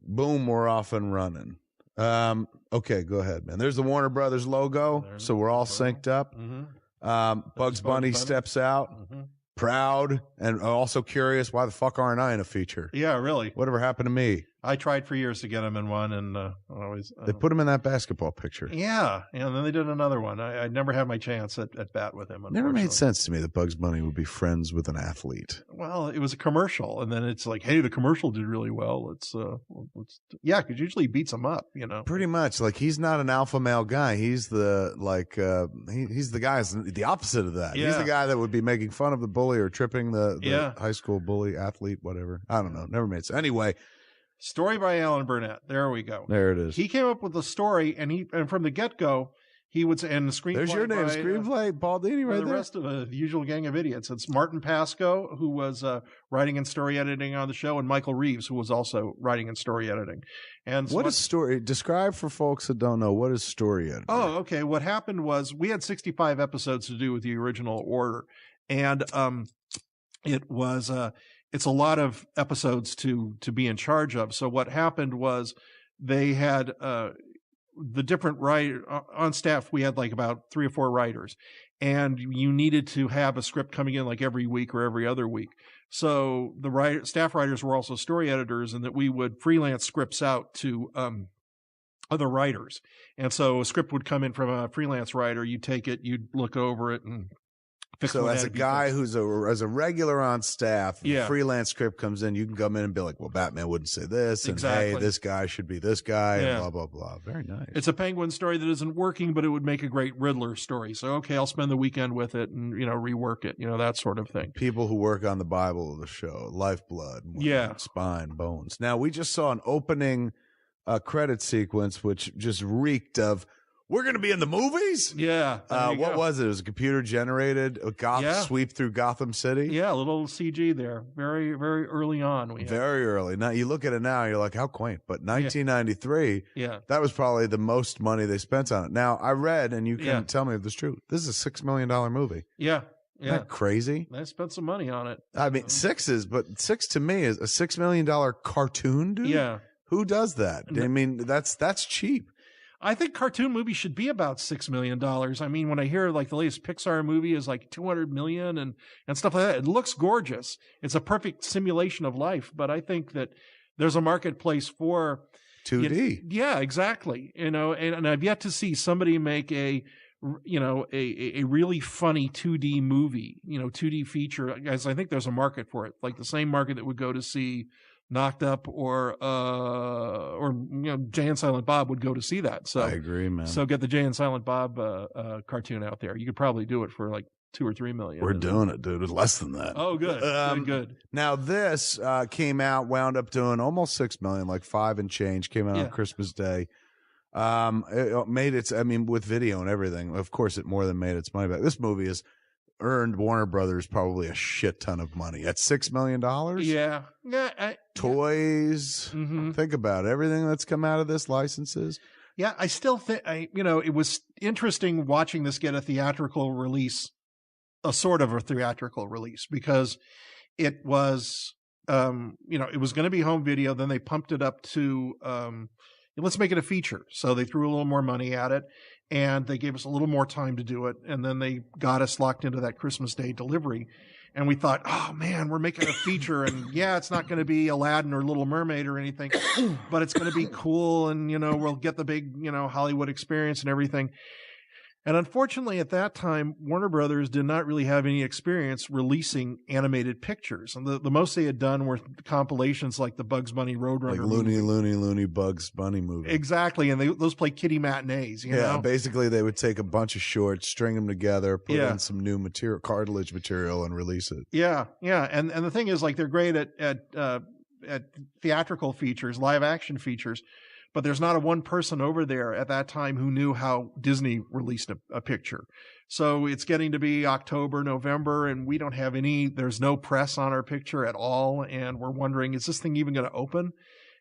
boom, we're off and running. Okay, go ahead, man. There's the Warner Brothers logo, so we're all synced up. Bugs Bunny steps out, proud, and also curious, why the fuck aren't I in a feature? Yeah, really. Whatever happened to me? I tried for years to get him in one, and they put him in that basketball picture. Yeah, and then they did another one. I never had my chance at bat with him. Never made sense to me that Bugs Bunny would be friends with an athlete. Well, it was a commercial, and then it's like, hey, the commercial did really well. Let's because usually he beats him up, Pretty much, like he's not an alpha male guy. He's the he's the guy the opposite of that. Yeah. He's the guy that would be making fun of the bully or tripping the high school bully athlete, whatever. I don't know. Never made sense. Anyway. Story by Allan Burnett. There we go. There it is. He came up with the story, and from the get-go, he would say, and the screenplay. There's your name, screenplay, Paul Dini, right there. The rest of the usual gang of idiots. It's Martin Pasco, who was writing and story editing on the show, and Michael Reeves, who was also writing and story editing. And so what is story? Describe for folks that don't know, what is story editing? Oh, okay. What happened was we had 65 episodes to do with the original order, and it was it's a lot of episodes to be in charge of. So what happened was they had the different writer on staff. We had like about 3 or 4 writers, and you needed to have a script coming in like every week or every other week. So the staff writers were also story editors, and that we would freelance scripts out to other writers. And so a script would come in from a freelance writer. You'd take it, you'd look over it, and so as a guy who's as a regular on staff, freelance script comes in, you can come in and be like, well, Batman wouldn't say this, and hey, this guy should be this guy, and blah, blah, blah. Very nice. It's a Penguin story that isn't working, but it would make a great Riddler story. So, okay, I'll spend the weekend with it and, rework it, that sort of thing. People who work on the Bible of the show, lifeblood, spine, bones. Now, we just saw an opening credit sequence, which just reeked of, we're going to be in the movies? Yeah. What was it? It was a computer generated sweep through Gotham City? Yeah, a little CG there. Very, very early on. Very early. Now, you look at it now, you're like, how quaint. But 1993, that was probably the most money they spent on it. Now, I read, and you can tell me if this is true, this is a $6 million movie. Yeah. Isn't that crazy? They spent some money on it. I mean, six to me is a $6 million cartoon, dude? Yeah. Who does that? I mean, that's cheap. I think cartoon movies should be about $6 million. I mean, when I hear like the latest Pixar movie is like $200 million and stuff like that, it looks gorgeous. It's a perfect simulation of life. But I think that there's a marketplace for 2D. Yeah, exactly. And I've yet to see somebody make a really funny 2D movie, 2D feature. Guys, I think there's a market for it. Like the same market that would go to see Knocked Up or Jay and Silent Bob would go to see that. So I agree, man. So get the Jay and Silent Bob cartoon out there. You could probably do it for like $2 or $3 million. We're doing it, dude. It's less than that. Oh, good. Good. Now this wound up doing almost $6 million, like 5 and change. Came out on Christmas Day. It made its. I mean, with video and everything, of course, it more than made its money back. This movie has earned Warner Brothers probably a shit ton of money at $6 million. Yeah. Toys. Mm-hmm. Think about it. Everything that's come out of this, licenses. Yeah, I still think it was interesting watching this get a theatrical release, a sort of a theatrical release, because it was it was going to be home video. Then they pumped it up to let's make it a feature. So they threw a little more money at it, and they gave us a little more time to do it. And then they got us locked into that Christmas Day delivery. And we thought, oh man, we're making a feature, and it's not going to be Aladdin or Little Mermaid or anything, but it's going to be cool. And, we'll get the big, Hollywood experience and everything. And unfortunately, at that time, Warner Brothers did not really have any experience releasing animated pictures. And the most they had done were compilations like the Bugs Bunny Roadrunner like Looney Bugs Bunny movie. Exactly. And those play kiddie matinees, you know? Basically they would take a bunch of shorts, string them together, put in some new material, cartilage material, and release it. Yeah, yeah. And the thing is, like, they're great at theatrical features, live action features. But there's not one person over there at that time who knew how Disney released a picture. So it's getting to be October, November, and we don't have there's no press on our picture at all. And we're wondering, is this thing even going to open?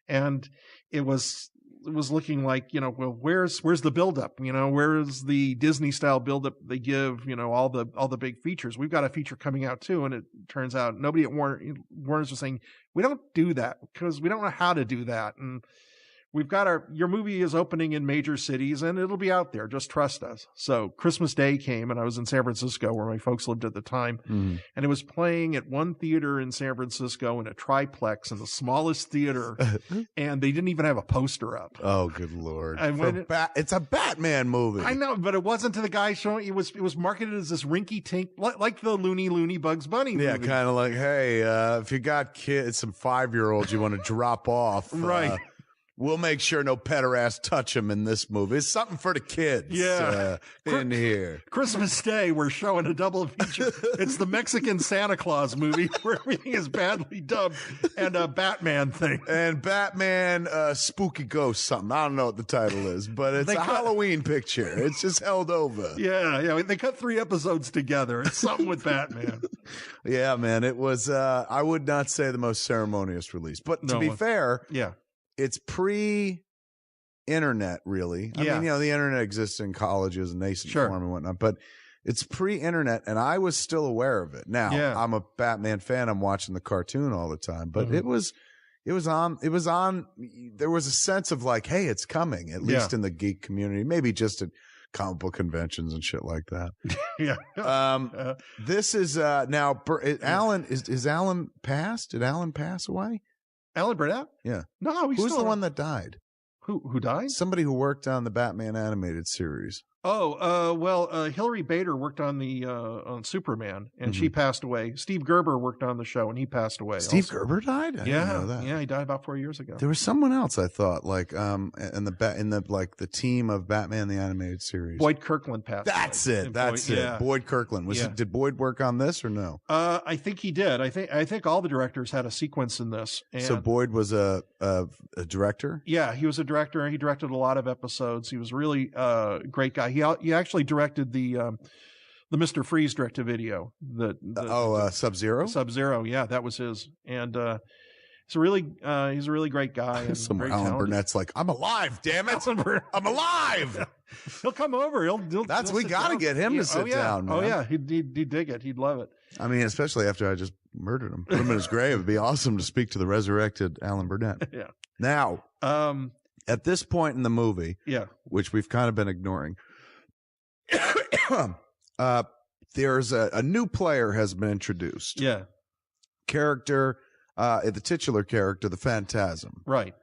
And it was was looking like, you know, well, where's the buildup? You know, where's the Disney style buildup they give? You know, all the big features. We've got a feature coming out too, and it turns out nobody at Warner's was saying we don't do that because we don't know how to do that, and we've got your movie is opening in major cities and it'll be out there. Just trust us. So Christmas Day came and I was in San Francisco where my folks lived at the time. And it was playing at one theater in San Francisco in a triplex in the smallest theater. And they didn't even have a poster up. Oh, good Lord. It's a Batman movie. I know, but it wasn't to the guy showing. It was marketed as this rinky tink, like the Looney Bugs Bunny movie. Yeah, kind of like, hey, if you got kids, some 5-year-olds you want to drop off. Right. We'll make sure no pederast touch him in this movie. It's something for the kids. Yeah. In here. Christmas Day, we're showing a double feature. It's the Mexican Santa Claus movie where everything is badly dubbed and a Batman thing. And Batman, Spooky Ghost something. I don't know what the title is, but it's a Halloween picture. It's just held over. Yeah. They cut 3 episodes together. It's something with Batman. Yeah, man. It was, I would not say the most ceremonious release, but to be fair. Yeah. It's pre-internet, really. I mean, you know, the internet exists in colleges and nascent form and whatnot, but it's pre-internet, and I was still aware of it. Now, I'm a Batman fan. I'm watching the cartoon all the time, but it was on. There was a sense of like, hey, it's coming. At least in the geek community, maybe just at comic book conventions and shit like that. This is now. Allan is Allan passed? Did Allan pass away? Allan Burnett? Yeah. No, who's the one that died? Who died? Somebody who worked on the Batman animated series. Hilary Bader worked on on Superman, and she passed away. Steve Gerber worked on the show, and he passed away. Steve Gerber died? I didn't know that. Yeah, he died about 4 years ago. There was someone else I thought, like, in the team of Batman the animated series. Boyd Kirkland passed. That's away. That's it. Yeah. Boyd Kirkland. Did Boyd work on this or no? I think he did. I think all the directors had a sequence in this. And so Boyd was a director? Yeah, he was a director. He directed a lot of episodes. He was really a great guy. He actually directed the Mr. Freeze direct-to-video. Sub-Zero? Sub-Zero, yeah, that was his. And he's a really great guy. And Somewhere Allan Burnett's like, I'm alive, damn it! I'm alive. He'll come over. We got to get him to sit down. Man. Oh yeah, he'd dig it. He'd love it. I mean, especially after I just murdered him, put him in his grave. It'd be awesome to speak to the resurrected Allan Burnett. Yeah. Now, at this point in the movie, which we've kind of been ignoring. There's a new player has been introduced. Yeah. Character, the titular character, the Fantasm. Right.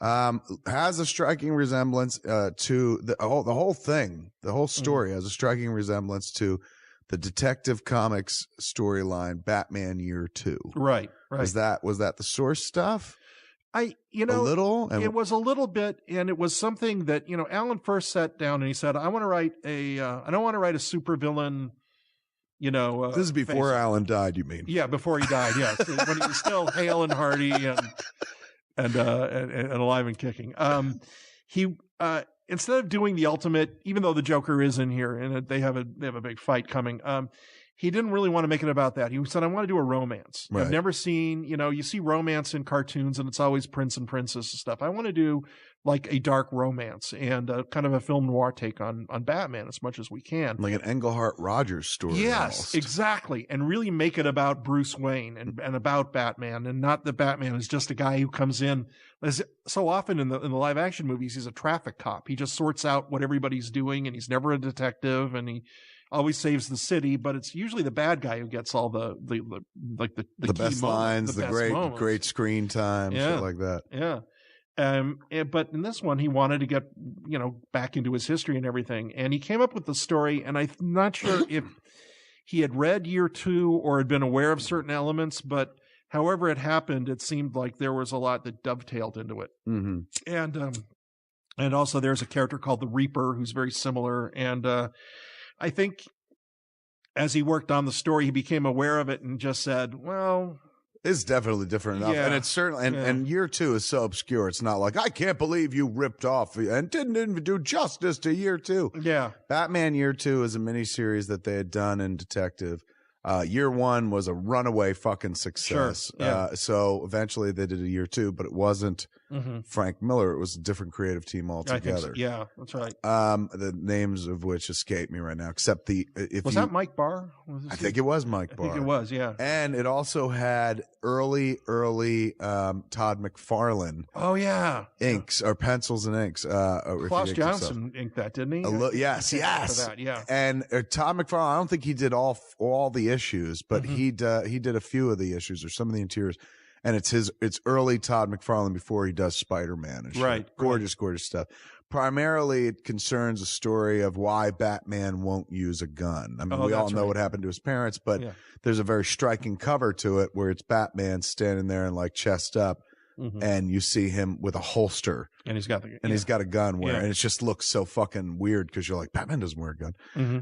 Has a striking resemblance to the whole thing. The whole story has a striking resemblance to the Detective Comics storyline, Batman Year 2. Right. Was that the source stuff? A little. It was a little bit, and it was something that Allan first sat down and he said, "I want to write I don't want to write a supervillain." This is before Allan died, you mean? Yeah, before he died. Yes, when he was still hale and hearty and alive and kicking. He instead of doing the ultimate, even though the Joker is in here and they have a big fight coming. He didn't really want to make it about that. He said, I want to do a romance. Right. I've never seen, you see romance in cartoons and it's always prince and princess and stuff. I want to do like a dark romance and kind of a film noir take on Batman as much as we can. Like an Englehart Rogers story. Yes, almost. Exactly. And really make it about Bruce Wayne and about Batman, and not that Batman is just a guy who comes in. As so often in the live action movies, he's a traffic cop. He just sorts out what everybody's doing, and he's never a detective, and he always saves the city, but it's usually the bad guy who gets all the best lines, the great screen time, shit like that. Yeah. But in this one, he wanted to get, back into his history and everything. And he came up with the story, and I'm not sure if he had read Year 2 or had been aware of certain elements, but however it happened, it seemed like there was a lot that dovetailed into it. Mm-hmm. And also there's a character called the Reaper who's very similar. And I think as he worked on the story, he became aware of it and just said, well, it's definitely different enough. And it's certainly, and Year 2 is so obscure. It's not like, I can't believe you ripped off and didn't even do justice to Year 2. Yeah. Batman Year 2 is a miniseries that they had done in Detective. Year 1 was a runaway fucking success. Sure. Yeah. So eventually they did a Year 2, but it wasn't Frank Miller. It was a different creative team altogether. So. Yeah, that's right. The names of which escape me right now, except that Mike Barr? I think it was Mike Barr. I think it was, yeah. And it also had early Todd McFarlane. Oh yeah, inks or pencils and inks. Klaus Johnson inked that, didn't he? Yes. That, yeah. And Todd McFarlane, I don't think he did all the issues, but he did a few of the issues or some of the interiors. And it's early Todd McFarlane before he does Spider-Man and shit. Right. Gorgeous stuff. Primarily, it concerns a story of why Batman won't use a gun. I mean, we all know what happened to his parents, but there's a very striking cover to it where it's Batman standing there and like chest up, and you see him with a holster, and he's got a gun and it just looks so fucking weird because you're like, Batman doesn't wear a gun.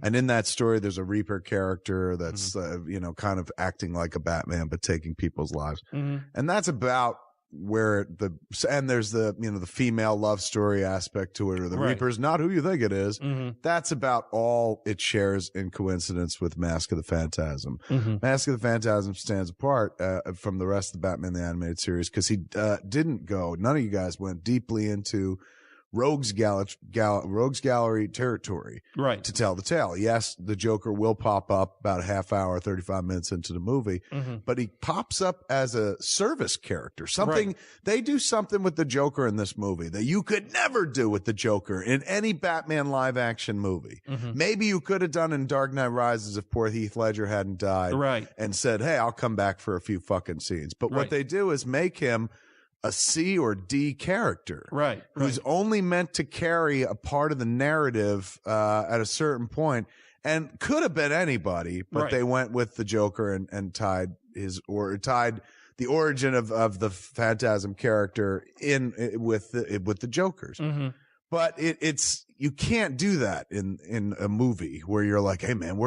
And in that story, there's a Reaper character that's kind of acting like a Batman but taking people's lives, and that's about where there's the female love story aspect to it, or the Reaper's not who you think it is. That's about all it shares in coincidence with Mask of the Phantasm. Mask of the Phantasm stands apart from the rest of the Batman the Animated Series because he none of you guys went deeply into Rogues Gallery territory, right, to tell the tale. Yes, the Joker will pop up about a half hour, 35 minutes into the movie, but he pops up as a service character. They do something with the Joker in this movie that you could never do with the Joker in any Batman live action movie. Maybe you could have done in Dark Knight Rises if poor Heath Ledger hadn't died, and said, hey, I'll come back for a few fucking scenes. But what they do is make him a C or D character, who's only meant to carry a part of the narrative at a certain point, and could have been anybody, but they went with the Joker and tied the origin of the Phantasm character in with the Joker's. But it's you can't do that in a movie where you're like, hey man,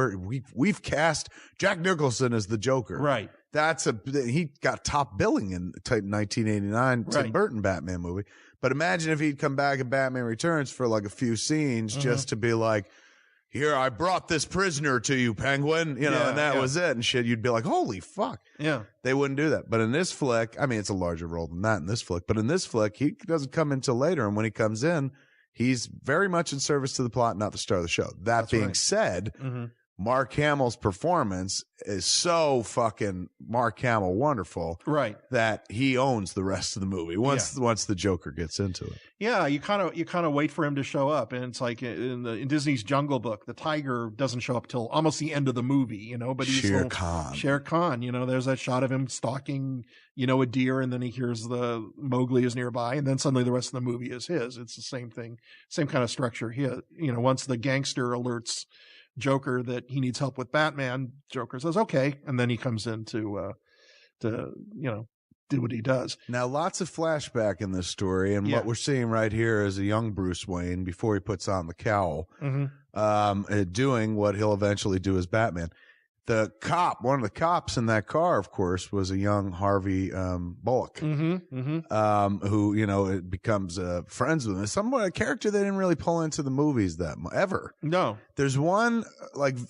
we've cast Jack Nicholson as the Joker, right? He got top billing in 1989 Tim Burton Batman movie. But imagine if he'd come back in Batman Returns for like a few scenes just to be like, here, I brought this prisoner to you, Penguin, and that was it and shit. You'd be like, holy fuck. Yeah. They wouldn't do that. But in this flick, I mean, it's a larger role than that in this flick, but in this flick, he doesn't come until later. And when he comes in, he's very much in service to the plot, not the star of the show. That being said, Mark Hamill's performance is so fucking Mark Hamill wonderful, that he owns the rest of the movie once the Joker gets into it. Yeah, you kind of wait for him to show up, and it's like in Disney's Jungle Book, the tiger doesn't show up till almost the end of the movie, but he's Shere Khan, there's that shot of him stalking, a deer, and then he hears the Mowgli is nearby, and then suddenly the rest of the movie is his. It's the same thing, same kind of structure here. Once the gangster alerts Joker that he needs help with Batman, Joker says okay, and then he comes in to do what he does. Now, lots of flashback in this story, and what we're seeing right here is a young Bruce Wayne before he puts on the cowl, doing what he'll eventually do as Batman. One of the cops in that car, of course, was a young Harvey Bullock, who becomes friends with him. A character they didn't really pull into the movies ever. No, there's one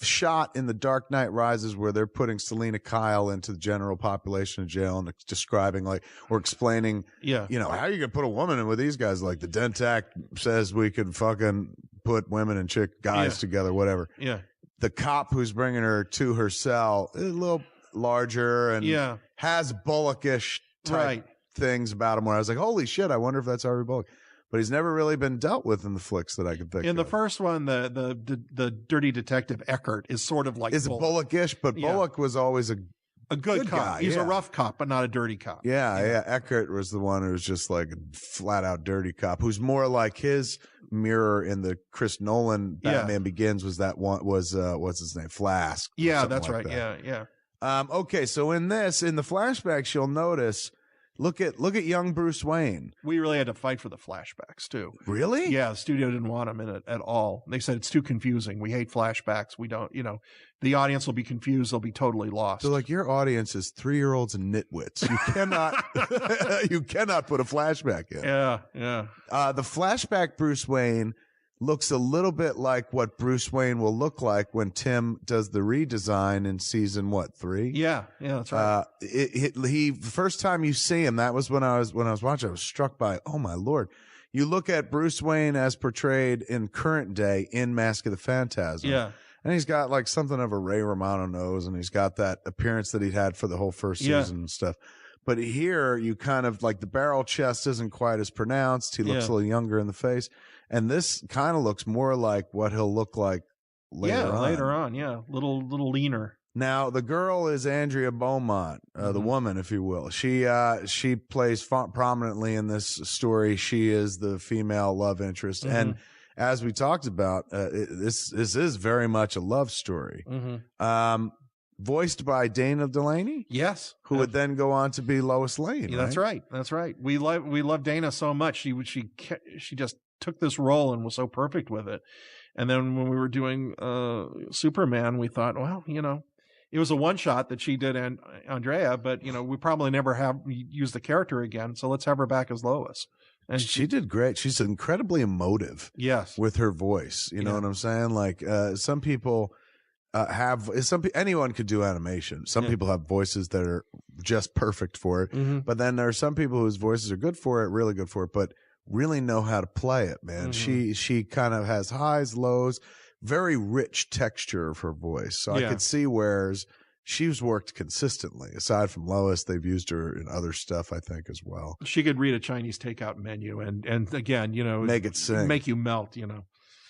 shot in The Dark Knight Rises where they're putting Selina Kyle into the general population of jail and describing or explaining, how are you gonna put a woman in with these guys? Like the Dent Act says we could fucking put women and guys together, whatever. Yeah. The cop who's bringing her to her cell is a little larger and has Bullockish type things about him where I was like, holy shit, I wonder if that's Harvey Bullock. But he's never really been dealt with in the flicks that I can think of. In the first one, the dirty detective Eckert is sort of like Bullockish, but Bullock was always a good cop. Guy. He's a rough cop, but not a dirty cop. Yeah. Eckert was the one who was just like a flat out dirty cop, who's more like his mirror in the Chris Nolan Batman Begins was what's his name? Flask. Yeah, that's right. That. Yeah. Okay. So in the flashbacks, you'll notice, look at young Bruce Wayne. We really had to fight for the flashbacks too. Really? Yeah. The studio didn't want them in it at all. They said it's too confusing. We hate flashbacks. We don't, the audience will be confused. They'll be totally lost. They're like, your audience is 3-year-olds and nitwits. You cannot, you cannot put a flashback in. Yeah. The flashback Bruce Wayne looks a little bit like what Bruce Wayne will look like when Tim does the redesign in season 3? Yeah, that's right. The first time you see him, that was when I was watching, I was struck by, oh my Lord. You look at Bruce Wayne as portrayed in current day in Mask of the Phantasm. Yeah. And he's got like something of a Ray Romano nose, and he's got that appearance that he'd had for the whole first season and stuff. But here, you kind of like the barrel chest isn't quite as pronounced. He looks a little younger in the face. And this kind of looks more like what he'll look like later on. Later on, little leaner. Now, the girl is Andrea Beaumont, the woman, if you will. She plays prominently in this story. She is the female love interest. And as we talked about, this is very much a love story. Voiced by Dana Delaney. Yes. Who would then go on to be Lois Lane. Yeah, that's right. That's right. We love Dana so much. She just took this role and was so perfect with it. And then when we were doing Superman, we thought, well, it was a one shot that she did and Andrea, but we probably never have used the character again. So let's have her back as Lois. And she did great. She's incredibly emotive. Yes. With her voice. You know what I'm saying? Like some people anyone could do animation. Some people have voices that are just perfect for it. But then there are some people whose voices are good for it, really good for it, but really know how to play it, man. She kind of has highs, lows, very rich texture of her voice. So I could see whereas she's worked consistently. Aside from Lois, they've used her in other stuff, I think, as well. She could read a Chinese takeout menu and again, make it sing. Make you melt,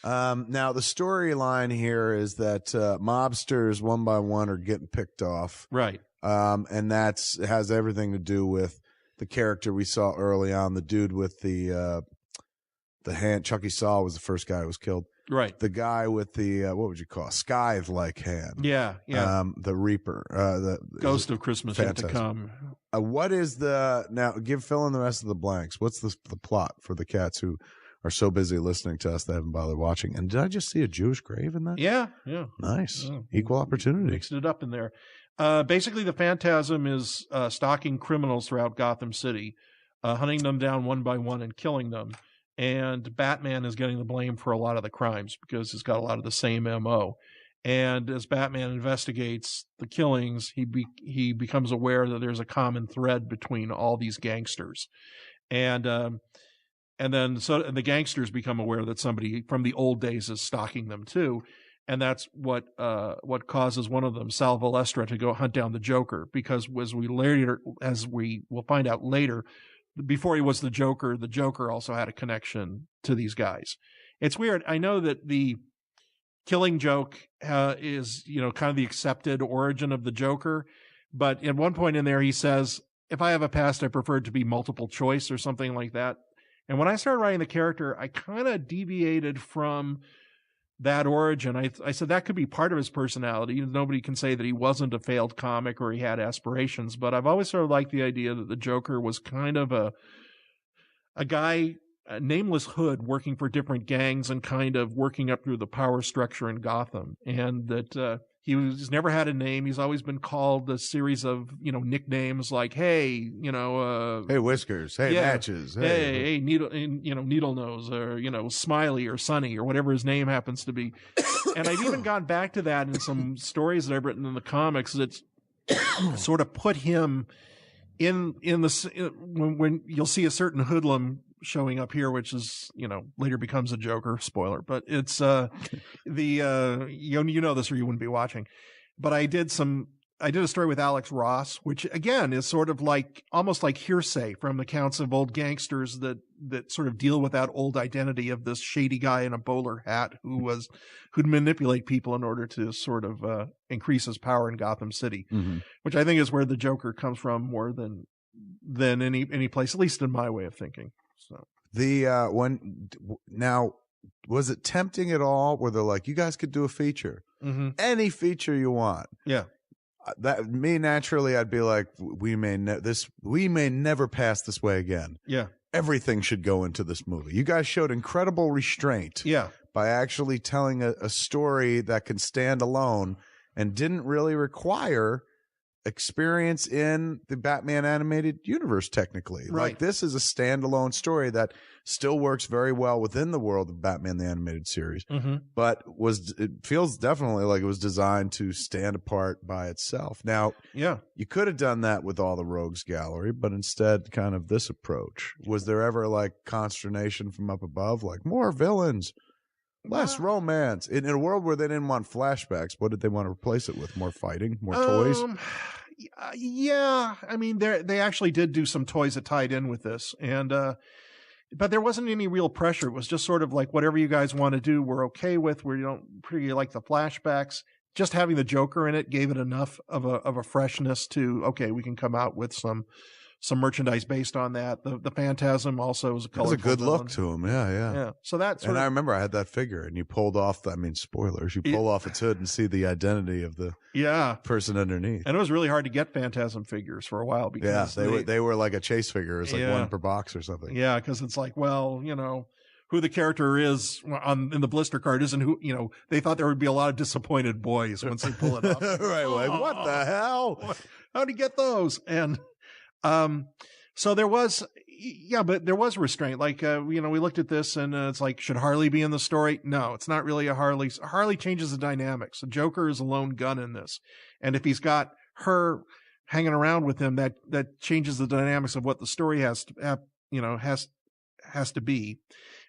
Now, the storyline here is that mobsters one by one are getting picked off. Right. And has everything to do with the character we saw early on, the dude with the hand. Chucky Saw was the first guy who was killed. Right. The guy with the, what would you call it? Scythe-like hand. Yeah. The Reaper. The Ghost of Christmas Yet to Come. What is now fill in the rest of the blanks. What's the plot for the cats who are so busy listening to us they haven't bothered watching? And did I just see a Jewish grave in that? Yeah. Nice. Equal opportunity. Mixed it up in there. Basically, the Phantasm is stalking criminals throughout Gotham City, hunting them down one by one and killing them. And Batman is getting the blame for a lot of the crimes because he's got a lot of the same MO. And as Batman investigates the killings, he becomes aware that there's a common thread between all these gangsters. And then the gangsters become aware that somebody from the old days is stalking them too. And that's what causes one of them, Sal Valestra, to go hunt down the Joker. Because as we will find out later, before he was the Joker also had a connection to these guys. It's weird. I know that the Killing Joke is, kind of the accepted origin of the Joker. But at one point in there, he says, if I have a past, I prefer it to be multiple choice or something like that. And when I started writing the character, I kind of deviated from that origin. I said that could be part of his personality. Nobody can say that he wasn't a failed comic or he had aspirations, but I've always sort of liked the idea that the Joker was kind of a guy, a nameless hood working for different gangs and kind of working up through the power structure in Gotham. And that he's never had a name. He's always been called a series of, nicknames like, hey, hey, Whiskers, hey, Matches, hey, Needle Nose, or, Smiley or Sunny or whatever his name happens to be. And I've even gone back to that in some stories that I've written in the comics that sort of put him in when you'll see a certain hoodlum showing up here, which is, later becomes a Joker, spoiler, but it's, this or you wouldn't be watching, but I did a story with Alex Ross, which again is sort of like, almost like hearsay from accounts of old gangsters that sort of deal with that old identity of this shady guy in a bowler hat who'd manipulate people in order to sort of, increase his power in Gotham City, which I think is where the Joker comes from more than any place, at least in my way of thinking. So now, was it tempting at all where they're like, you guys could do a feature, any feature you want? Yeah. Naturally, I'd be like, we may never pass this way again. Yeah. Everything should go into this movie. You guys showed incredible restraint. Yeah. By actually telling a story that can stand alone and didn't really require experience in the Batman animated universe, technically. Right. Like, this is a standalone story that still works very well within the world of Batman the Animated Series, but it feels definitely like it was designed to stand apart by itself. Now, you could have done that with all the Rogues Gallery, but instead kind of this approach. Was there ever like consternation from up above, like more villains, less romance? In a world where they didn't want flashbacks, what did they want to replace it with? More fighting, more toys? Yeah, I mean, they actually did do some toys that tied in with this, and but there wasn't any real pressure. It was just sort of like, whatever you guys want to do, we're okay with. We don't pretty like the flashbacks. Just having the Joker in it gave it enough of a freshness to, okay, we can come out with some merchandise based on that. The Fantasm also was a colorful. It was a good villain. look to him. Yeah. So that's. And I remember I had that figure, and you pulled off. Spoilers. You pull off its hood and see the identity of the person underneath. And it was really hard to get Fantasm figures for a while because they were like a chase figure. It was like one per box or something. Yeah, because it's like, well, who the character is in the blister card isn't who, they thought there would be a lot of disappointed boys once they pull it up. Right. Like, what the hell? How'd he get those? And so there was, but there was restraint. Like, we looked at this and it's like, should Harley be in the story? No, it's not really a Harley. Harley changes the dynamics. The Joker is a lone gun in this. And if he's got her hanging around with him, that changes the dynamics of what the story has to be.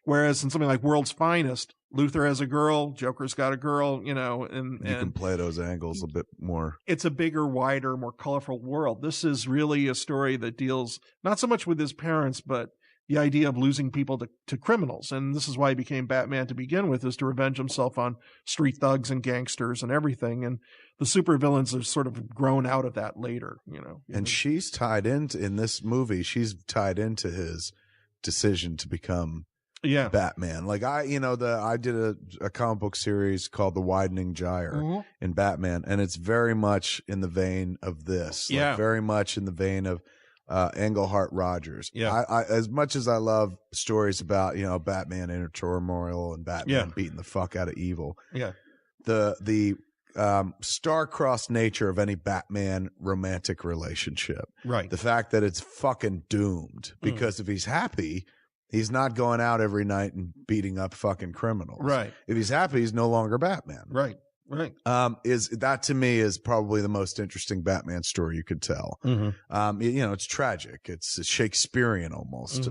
Whereas in something like World's Finest, Luthor has a girl, Joker's got a girl, and you can play those angles a bit more. It's a bigger, wider, more colorful world. This is really a story that deals not so much with his parents, but the idea of losing people to criminals. And this is why he became Batman to begin with, is to revenge himself on street thugs and gangsters and everything. And the supervillains have sort of grown out of that later, And she's tied into, in this movie, she's tied into his decision to become Batman. Like I did a comic book series called The Widening Gyre in Batman, and it's very much in the vein of this. Like very much in the vein of Englehart Rogers. Yeah. I as much as I love stories about, Batman inner turmoil and Batman beating the fuck out of evil. Yeah. The star-crossed nature of any Batman romantic relationship. Right. The fact that it's fucking doomed, because if he's happy, he's not going out every night and beating up fucking criminals. Right. If he's happy, he's no longer Batman. Right. Right. Is that, to me, is probably the most interesting Batman story you could tell. It's tragic. It's Shakespearean almost.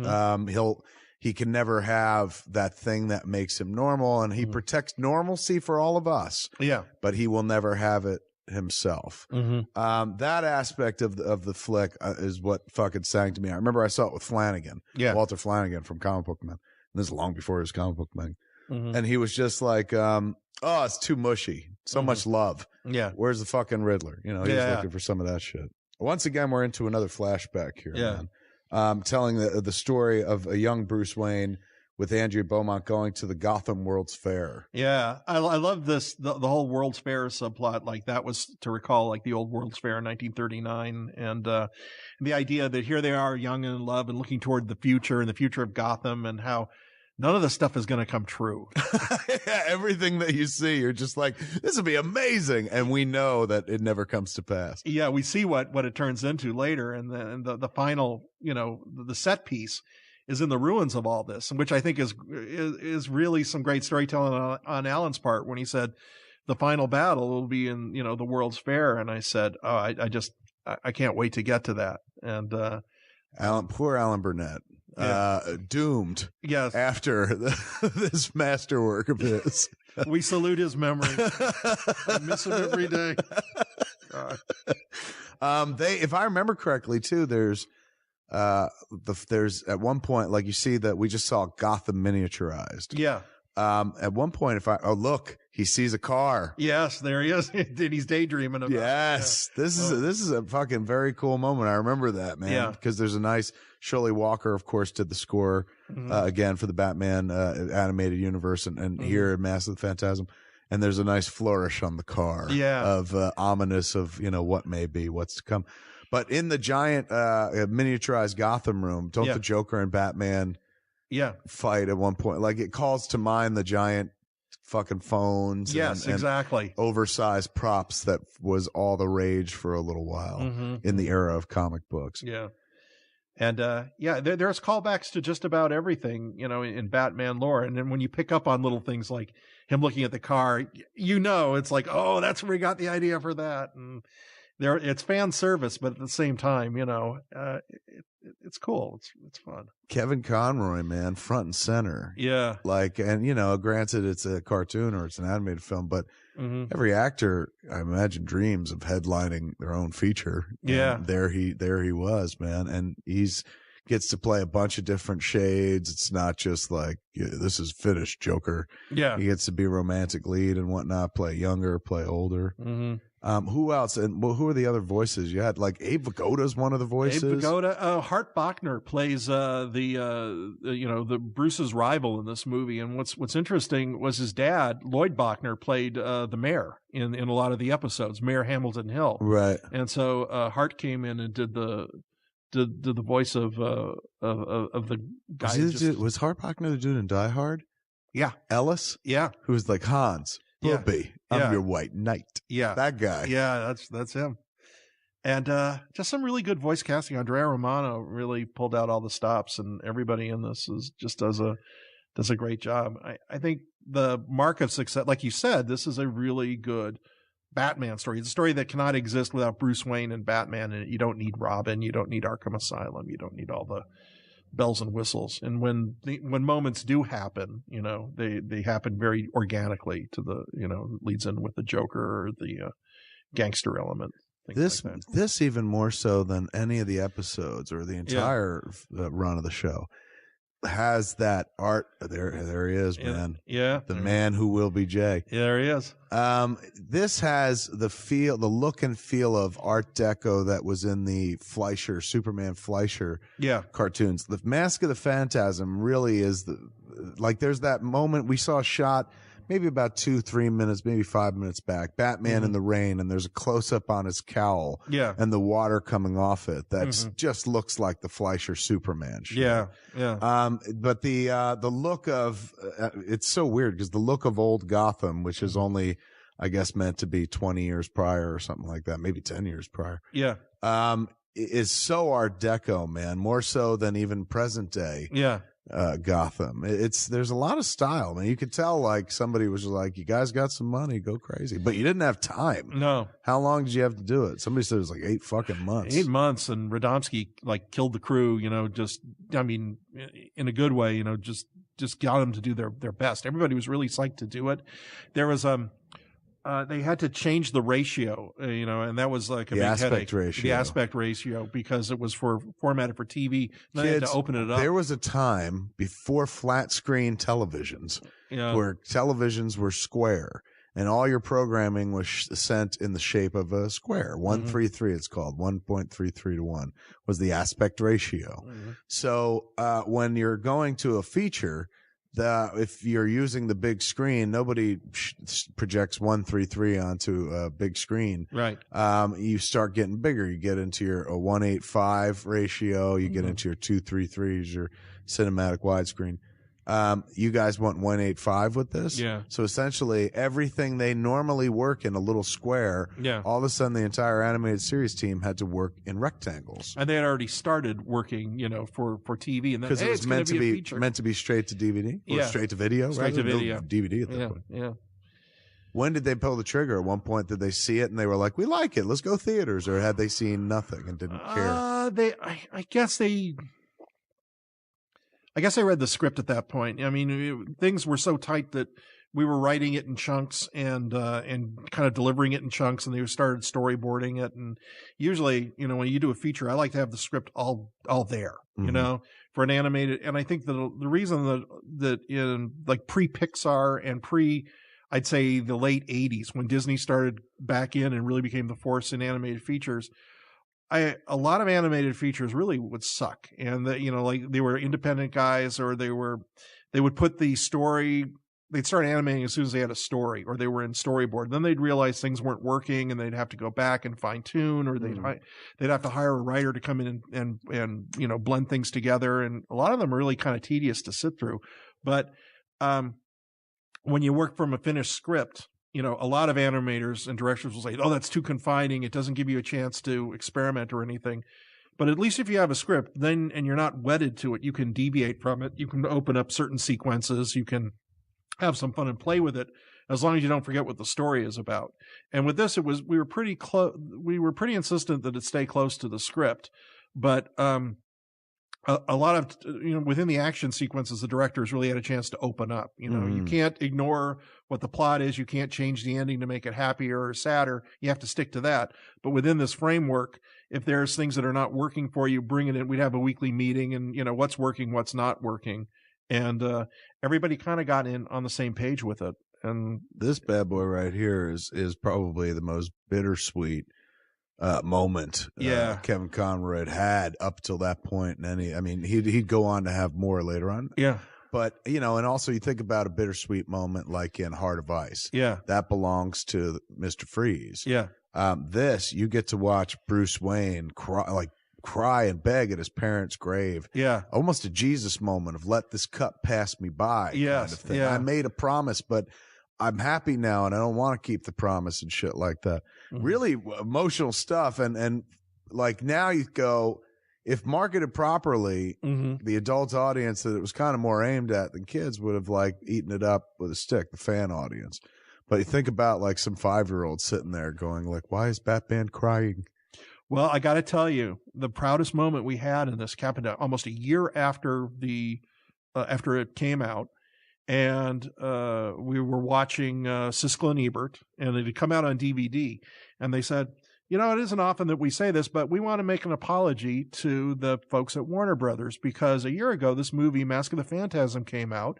He can never have that thing that makes him normal, and he protects normalcy for all of us. Yeah. But he will never have it himself. That aspect of the flick is what fucking sang to me. I remember I saw it with Flanagan, Walter Flanagan from Comic Book Man. And this is long before he was Comic Book Man. And he was just like, oh, it's too mushy. So much love. Yeah. Where's the fucking Riddler? He was looking for some of that shit. Once again, we're into another flashback here, man. Telling the story of a young Bruce Wayne with Andrea Beaumont going to the Gotham World's Fair. Yeah. I love this, the whole World's Fair subplot. Like, that was to recall, like, the old World's Fair in 1939. And the idea that here they are, young and in love and looking toward the future and the future of Gotham, and how none of the stuff is going to come true. Everything that you see, you're just like, this would be amazing. And we know that it never comes to pass. Yeah, we see what it turns into later. And the final, the set piece is in the ruins of all this, which I think is really some great storytelling on Allan's part, when he said the final battle will be in, the World's Fair. And I said, oh, I can't wait to get to that. And poor Allan Burnett. Doomed. Yes. After this masterwork of his. We salute his memory. I miss him every day. God. If I remember correctly too, there's at one point, like, you see that we just saw Gotham miniaturized. Yeah. At one point, look, he sees a car. Yes, there he is. He's daydreaming about it. Yes. Yeah. This is a fucking very cool moment. I remember that, man. Yeah. Because there's a nice, Shirley Walker, of course, did the score, again, for the Batman, animated universe and here in Mass of the Phantasm. And there's a nice flourish on the car. Yeah. Of, ominous of, what may be, what's to come. But in the giant, miniaturized Gotham room, don't the Joker and Batman fight at one point? Like, it calls to mind the giant fucking phones. Yes, exactly. Oversized props that was all the rage for a little while in the era of comic books. Yeah. And there's callbacks to just about everything, in Batman lore. And then when you pick up on little things like him looking at the car, it's like, oh, that's where he got the idea for that. And it's fan service, but at the same time, it's cool. It's fun. Kevin Conroy, man, front and center. Yeah. And granted it's a cartoon or it's an animated film, but every actor, I imagine, dreams of headlining their own feature. Yeah. And there he was, man. And gets to play a bunch of different shades. It's not just like, this is finished Joker. Yeah. He gets to be romantic lead and whatnot, play younger, play older. Who else? And who are the other voices? You had like Abe Vigoda's one of the voices. Abe Vigoda. Hart Bachner plays the Bruce's rival in this movie. And what's interesting was his dad, Lloyd Bachner, played the mayor in a lot of the episodes, Mayor Hamilton Hill. Right. And so Hart came in and did the voice of the guy. Was Hart Bachner the dude in Die Hard? Yeah. Ellis? Yeah. Who was like Hans? Bobby, I'm your white knight. Yeah. That guy. Yeah, that's him. And just some really good voice casting. Andrea Romano really pulled out all the stops, and everybody in this does a great job. I think the mark of success, like you said, this is a really good Batman story. It's a story that cannot exist without Bruce Wayne and Batman, and you don't need Robin, you don't need Arkham Asylum, you don't need all the bells and whistles. And when moments do happen, they happen very organically to the, leads in with the Joker or the gangster element. This even more so than any of the episodes or the entire run of the show has that art. There he is, man. Yeah. The man who will be Jay. Yeah, there he is. This has the look and feel of Art Deco that was in the Superman Fleischer cartoons. The Mask of the Phantasm really is there's that moment we saw a shot maybe about 2-3 minutes, maybe 5 minutes back, Batman in the rain, and there's a close up on his cowl and the water coming off it. That just looks like the Fleischer Superman shit. Yeah. But the look of it's so weird because the look of old Gotham, which is only, I guess, meant to be 20 years prior or something like that, maybe 10 years prior. Yeah. Is so Art Deco, man, more so than even present day. Yeah. Gotham. There's a lot of style, man. You could tell like somebody was like, you guys got some money, go crazy. But you didn't have time. No. How long did you have to do it? Somebody said it was like 8 fucking months. 8 months, and Radomski killed the crew, in a good way, just got them to do their best. Everybody was really psyched to do it. There was they had to change the ratio, and that was like a big headache. Ratio. The aspect ratio, because it was formatted for TV. Then they had to open it up. There was a time before flat screen televisions where televisions were square and all your programming was sent in the shape of a square. 1:33, it's called 1.33 to 1 was the aspect ratio. So when you're going to a feature, if you're using the big screen, nobody projects 1:33 onto a big screen. Right. You start getting bigger. You get into your 1:8:5 ratio. You get into your 2:33, your cinematic widescreen. You guys want 1:8:5 with this? Yeah. So essentially everything they normally work in a little square, all of a sudden the entire animated series team had to work in rectangles. And they had already started working, for TV, and because it was meant to be straight to DVD or straight to video, straight to video, DVD at that point. Yeah. When did they pull the trigger? At one point, did they see it and they were like, "We like it, let's go theaters," or had they seen nothing and didn't care? I guess I read the script at that point. I mean, things were so tight that we were writing it in chunks and kind of delivering it in chunks, and they started storyboarding it. And usually, when you do a feature, I like to have the script all there, for an animated. And I think the reason that in like pre-Pixar and I'd say the late 80s, when Disney started back in and really became the force in animated features, a lot of animated features really would suck. And they were independent guys, or they would put the story, they'd start animating as soon as they had a story, or they were in storyboard. Then they'd realize things weren't working and they'd have to go back and fine tune, or they'd have to hire a writer to come in and blend things together. And a lot of them are really kind of tedious to sit through. But, when you work from a finished script, you know, a lot of animators and directors will say, oh, that's too confining. It doesn't give you a chance to experiment or anything. But at least if you have a script, then, and you're not wedded to it, you can deviate from it. You can open up certain sequences. You can have some fun and play with it, as long as you don't forget what the story is about. And with this, we were pretty insistent that it stay close to the script. But a lot of, you know, within the action sequences, the directors really had a chance to open up. You know, you can't ignore what the plot is. You can't change the ending to make it happier or sadder. You have to stick to that. But within this framework, if there's things that are not working for you, bring it in. We'd have a weekly meeting and, you know, what's working, what's not working. And everybody kind of got in on the same page with it. And this bad boy right here is probably the most bittersweet moment Kevin Conroy had up till that point. And he'd go on to have more later on. Yeah. But, you know, and also you think about a bittersweet moment like in Heart of Ice. Yeah. That belongs to Mr. Freeze. Yeah. This, you get to watch Bruce Wayne cry and beg at his parents' grave. Yeah. Almost a Jesus moment of let this cup pass me by. Yes. Kind of thing. Yeah. I made a promise, but I'm happy now and I don't want to keep the promise and shit like that. Mm-hmm. Really emotional stuff. And like now you go, if marketed properly, the adult audience that it was kind of more aimed at than kids would have like eaten it up with a stick, the fan audience. But you think about like some 5-year-old sitting there going like, why is Batman crying? Well, I got to tell you, the proudest moment we had in this happened almost a year after after it came out. And we were watching Siskel and Ebert, and it had come out on DVD. And they said, you know, it isn't often that we say this, but we want to make an apology to the folks at Warner Brothers, because a year ago, this movie, Mask of the Phantasm, came out,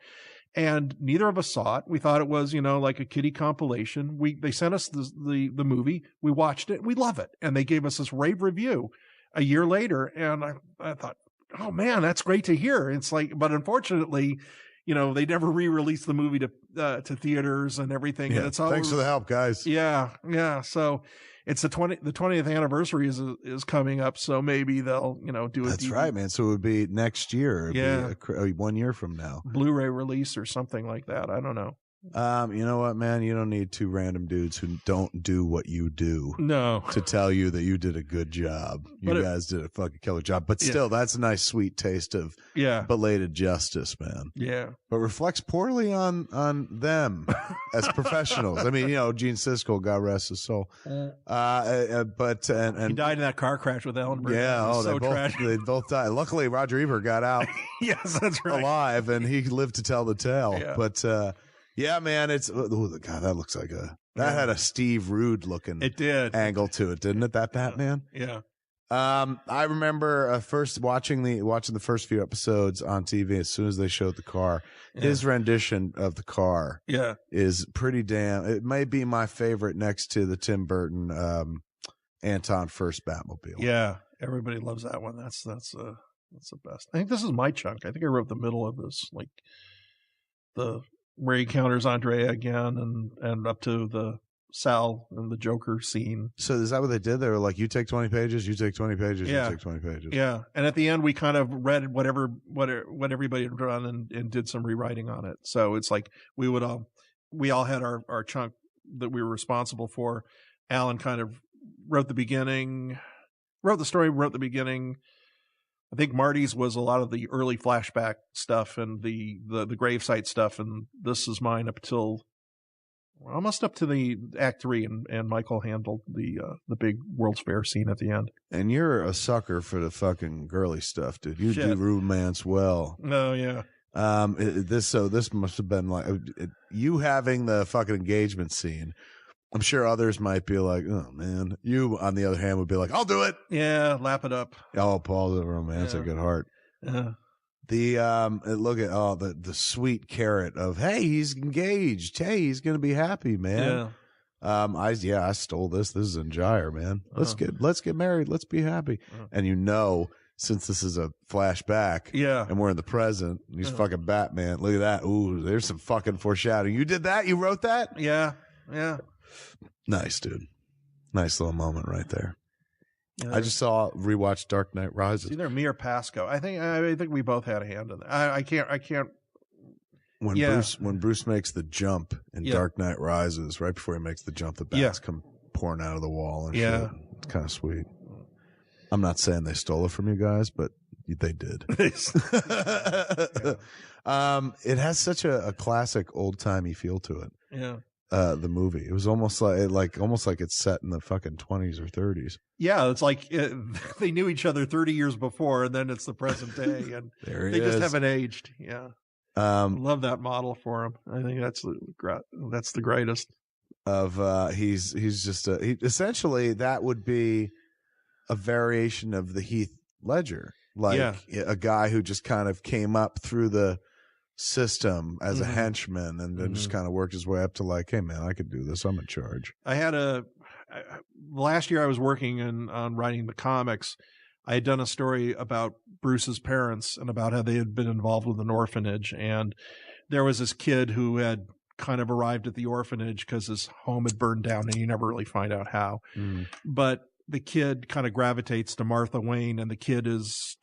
and neither of us saw it. We thought it was, you know, like a kiddie compilation. They sent us the movie. We watched it. We love it. And they gave us this rave review a year later. And I thought, oh, man, that's great to hear. It's like, but unfortunately, you know, they never re-released the movie to theaters and everything. Yeah. And it's all, thanks for the help, guys. Yeah. Yeah. So it's the 20th anniversary is coming up. So maybe they'll, you know, do it. That's right, man. So it would be next year. It'd be 1 year from now. Blu-ray release or something like that. I don't know. You know what, man? You don't need two random dudes who don't do what you do. No. To tell you that you did a good job. You guys did a fucking killer job. But still, that's a nice, sweet taste of belated justice, man. Yeah. But reflects poorly on them as professionals. I mean, you know, Gene Siskel, God rest his soul. But he died in that car crash with Allan Burnett. Yeah. They both died. Luckily, Roger Ebert got out. Yes, that's right. Alive, and he lived to tell the tale. Yeah. But yeah, man, God, that looks like had a Steve Rude looking angle to it, didn't it? That Batman? Yeah. I remember first watching the first few episodes on TV as soon as they showed the car. Yeah. His rendition of the car is pretty damn. It may be my favorite next to the Tim Burton Anton First Batmobile. Yeah, everybody loves that one. That's the best. I think this is my chunk. I think I wrote the middle of this, like where he counters Andrea again and up to the Sal and the Joker scene. So is that what they did? They were like, you take 20 pages, you take 20 pages, you take 20 pages. Yeah. And at the end, we kind of read what everybody had done and did some rewriting on it. So it's like we all had our chunk that we were responsible for. Allan kind of wrote the story, wrote the beginning. I think Marty's was a lot of the early flashback stuff and the gravesite stuff, and this is mine up till almost up to the Act 3, and Michael handled the big World's Fair scene at the end. And you're a sucker for the fucking girly stuff, dude. You do romance well. Oh yeah. This must have been like you having the fucking engagement scene. I'm sure others might be like, oh, man. You, on the other hand, would be like, I'll do it. Yeah, lap it up. Oh, Paul's a romantic at heart. Yeah. Look at the sweet carrot of, hey, he's engaged. Hey, he's going to be happy, man. Yeah. I stole this. This is in Gyre, man. Let's get married. Let's be happy. And you know, since this is a flashback, and we're in the present, and he's fucking Batman. Look at that. Ooh, there's some fucking foreshadowing. You did that? You wrote that? Yeah. Yeah. Nice, dude. Nice little moment right there. Yeah. I just rewatched Dark Knight Rises. It's either me or Pasco. I think we both had a hand in that. I can't. when Bruce makes the jump in Dark Knight Rises, right before he makes the jump, the bats come pouring out of the wall and shit. It's kind of sweet. I'm not saying they stole it from you guys, but they did. It has such a classic old timey feel to it. Yeah. The movie. It was almost like it's set in the fucking 20s or 30s. Yeah, it's like they knew each other 30 years before, and then it's the present day, and they just haven't aged. Yeah. Love that model for him. I think that's the greatest. He's just essentially that would be a variation of the Heath Ledger, a guy who just kind of came up through the system as a henchman and then just kind of worked his way up to like, hey man, I could do this. I'm in charge. I had last year I was working on writing the comics. I had done a story about Bruce's parents and about how they had been involved with an orphanage. And there was this kid who had kind of arrived at the orphanage because his home had burned down and you never really find out how. But the kid kind of gravitates to Martha Wayne, and the kid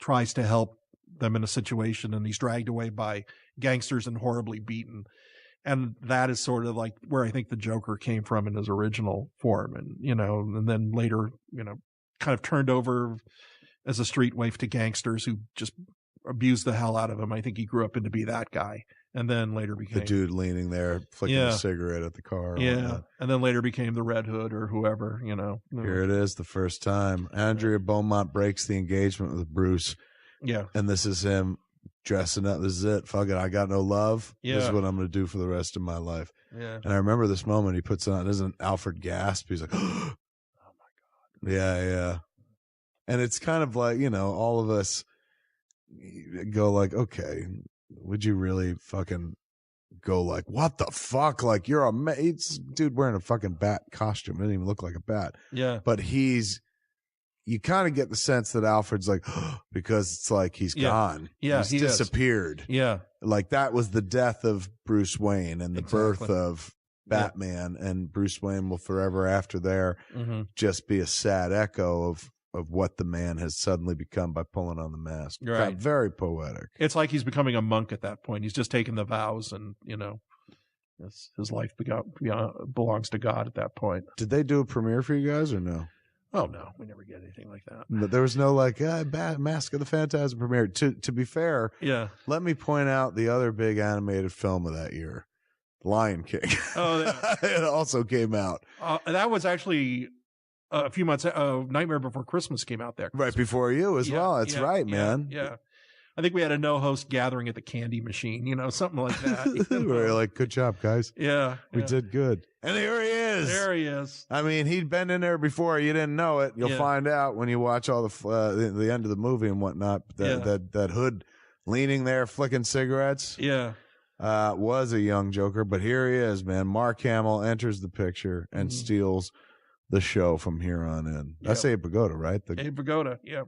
tries to help them in a situation, and he's dragged away by gangsters and horribly beaten. And that is sort of like where I think the Joker came from in his original form. And, and then later, kind of turned over as a street waif to gangsters who just abused the hell out of him. I think he grew up into be that guy. And then later became the dude leaning there, flicking a cigarette at the car. Yeah. And then later became the Red Hood or whoever, Here it is, the first time. Andrea Beaumont breaks the engagement with Bruce. Yeah. And this is him dressing up. This is it. Fuck it. I got no love. Yeah. This is what I'm going to do for the rest of my life. Yeah. And I remember this moment he puts on, doesn't Alfred gasp? He's like, oh my God. Yeah. And it's kind of like, all of us go like, okay, would you really fucking go like, what the fuck? Like, you're a dude wearing a fucking bat costume. It didn't even look like a bat. Yeah. But you kind of get the sense that Alfred's like, because it's like he's gone. Yeah. He's disappeared. Yeah. Like that was the death of Bruce Wayne and the birth of Batman, and Bruce Wayne will forever after there just be a sad echo of what the man has suddenly become by pulling on the mask. Right. Very poetic. It's like he's becoming a monk at that point. He's just taken the vows and, his life belongs to God at that point. Did they do a premiere for you guys or no? Oh, no. We never get anything like that. There was no Mask of the Phantasm premiere. To be fair, let me point out the other big animated film of that year, Lion King. Oh, yeah. It also came out. That was actually a few months, Nightmare Before Christmas came out there. Right before you as well. That's right, man. Yeah. I think we had a no-host gathering at the candy machine, something like that. We were like, good job, guys. Yeah. We did good. And there he is. There he is. I mean, he'd been in there before. You didn't know it. You'll find out when you watch all the end of the movie and whatnot. That Hood leaning there, flicking cigarettes. Yeah. Was a young Joker, but here he is, man. Mark Hamill enters the picture and steals the show from here on in. That's Abe Vigoda, right? Abe Vigoda, yeah.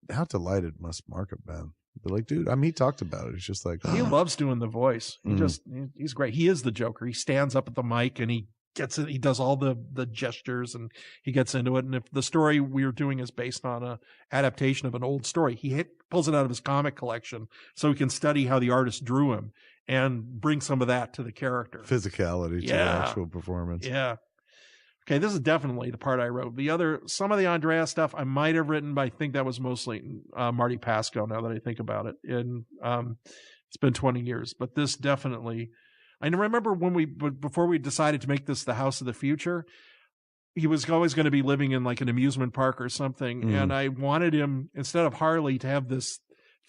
How delighted must Mark have been? But like, dude, he talked about it. It's just like he loves doing the voice. He's great. He is the Joker. He stands up at the mic and he gets it. He does all the gestures and he gets into it. And if the story we were doing is based on a adaptation of an old story, he pulls it out of his comic collection so he can study how the artist drew him and bring some of that to the character. Physicality to the actual performance. Yeah. Okay, this is definitely the part I wrote. Some of the Andrea stuff I might have written, but I think that was mostly Marty Pasco now that I think about it. And it's been 20 years. But this definitely, I remember before we decided to make this the House of the Future, he was always going to be living in like an amusement park or something. And I wanted him, instead of Harley, to have this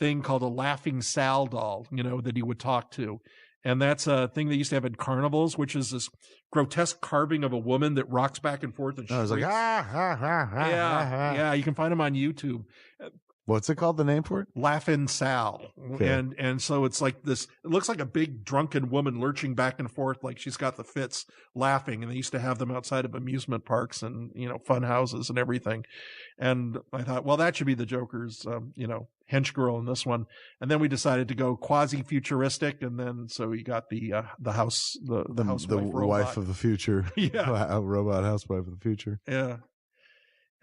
thing called a Laughing Sal doll, that he would talk to. And that's a thing they used to have at carnivals, which is this grotesque carving of a woman that rocks back and forth and shrieks. I was like, yeah. You can find them on YouTube. What's it called? The name for it? Laughin' Sal. Okay. And so it's like this, it looks like a big drunken woman lurching back and forth like she's got the fits laughing. And they used to have them outside of amusement parks and, fun houses and everything. And I thought, well, that should be the Joker's, hench girl in this one. And then we decided to go quasi-futuristic. And then, so we got the house, the housewife robot. Wife of the future. Yeah. Robot housewife of the future. Yeah.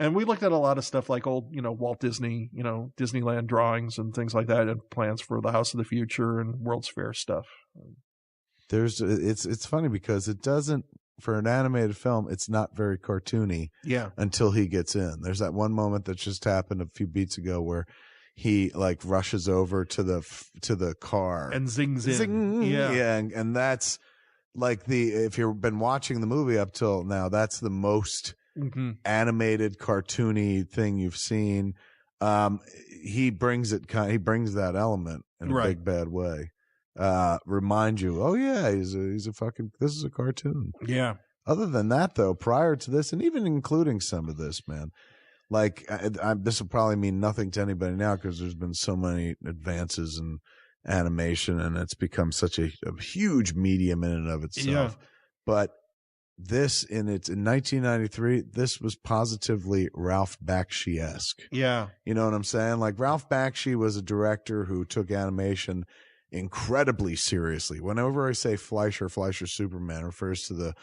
And we looked at a lot of stuff like old, Walt Disney, Disneyland drawings and things like that, and plans for the House of the Future and World's Fair stuff. It's funny because it doesn't, for an animated film, it's not very cartoony. Yeah. Until he gets in. There's that one moment that just happened a few beats ago where he like rushes over to the car and zings in. Zing! Yeah. And that's like if you've been watching the movie up till now, that's the most animated cartoony thing you've seen. He brings that element in a big bad way. Remind you, oh yeah, he's a fucking, this is a cartoon. Yeah. Other than that though, prior to this, and even including some of this, man, like this will probably mean nothing to anybody now because there's been so many advances in animation and it's become such a huge medium in and of itself. Yeah. But this in 1993, this was positively Ralph Bakshi-esque. Yeah. You know what I'm saying? Like Ralph Bakshi was a director who took animation incredibly seriously. Whenever I say Fleischer Superman refers to the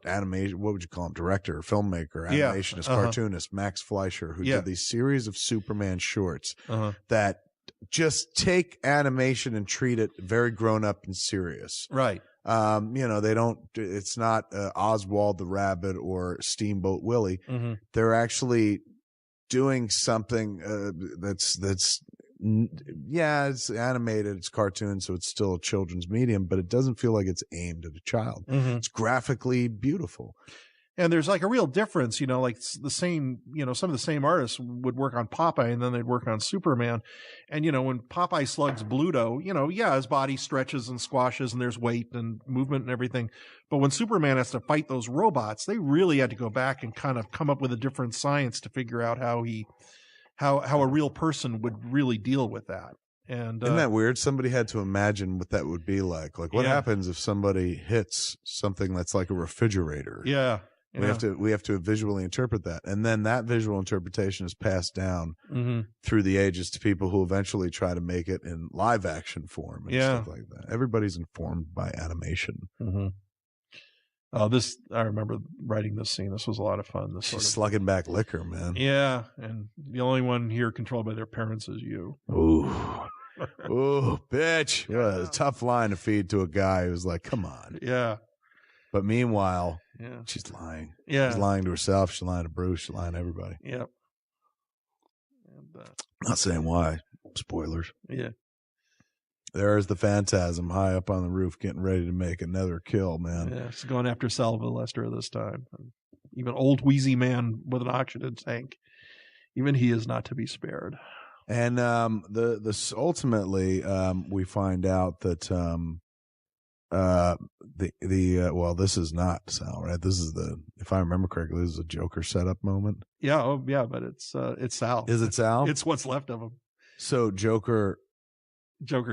animation, what would you call him? Director, filmmaker, animationist, cartoonist, Max Fleischer, who did these series of Superman shorts that just take animation and treat it very grown up and serious. Right. It's not Oswald the Rabbit or Steamboat Willie. They're actually doing something it's animated, it's cartoon, so it's still a children's medium, but it doesn't feel like it's aimed at a child. It's graphically beautiful. And there's like a real difference, like the same, some of the same artists would work on Popeye and then they'd work on Superman. And, when Popeye slugs Bluto, his body stretches and squashes and there's weight and movement and everything. But when Superman has to fight those robots, they really had to go back and kind of come up with a different science to figure out how a real person would really deal with that. And isn't that weird? Somebody had to imagine what that would be like. Like what happens if somebody hits something that's like a refrigerator? Yeah. We have to visually interpret that. And then that visual interpretation is passed down through the ages to people who eventually try to make it in live action form and stuff like that. Everybody's informed by animation. Oh, I remember writing this scene. This was a lot of fun. She's slugging back liquor, man. Yeah. And the only one here controlled by their parents is you. Ooh. Ooh, bitch. What a tough line to feed to a guy who's like, come on. Yeah. But meanwhile, she's lying. Yeah. She's lying to herself. She's lying to Bruce. She's lying to everybody. Yep. And, not saying why. Spoilers. Yeah. There's the Phantasm high up on the roof getting ready to make another kill, man. Yeah, she's going after Salva Lester this time. Even old wheezy man with an oxygen tank. Even he is not to be spared. And ultimately we find out that this is not Sal, right? This is if I remember correctly, this is a Joker setup moment. Yeah, but it's Sal. Is it Sal? It's what's left of him. So Joker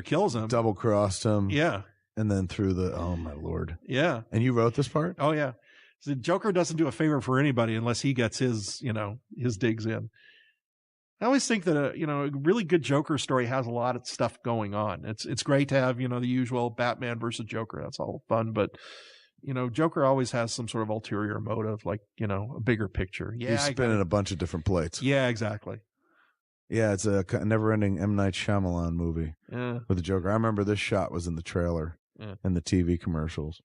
kills him. Double crossed him. Yeah. And then through oh my Lord. Yeah. And you wrote this part? Oh yeah. So Joker doesn't do a favor for anybody unless he gets his digs in. I always think that a really good Joker story has a lot of stuff going on. It's great to have, the usual Batman versus Joker. That's all fun, but Joker always has some sort of ulterior motive, like, a bigger picture. Yeah. He's spinning a bunch of different plates. Yeah, exactly. Yeah, it's a never-ending M. Night Shyamalan movie with the Joker. I remember this shot was in the trailer and the TV commercials.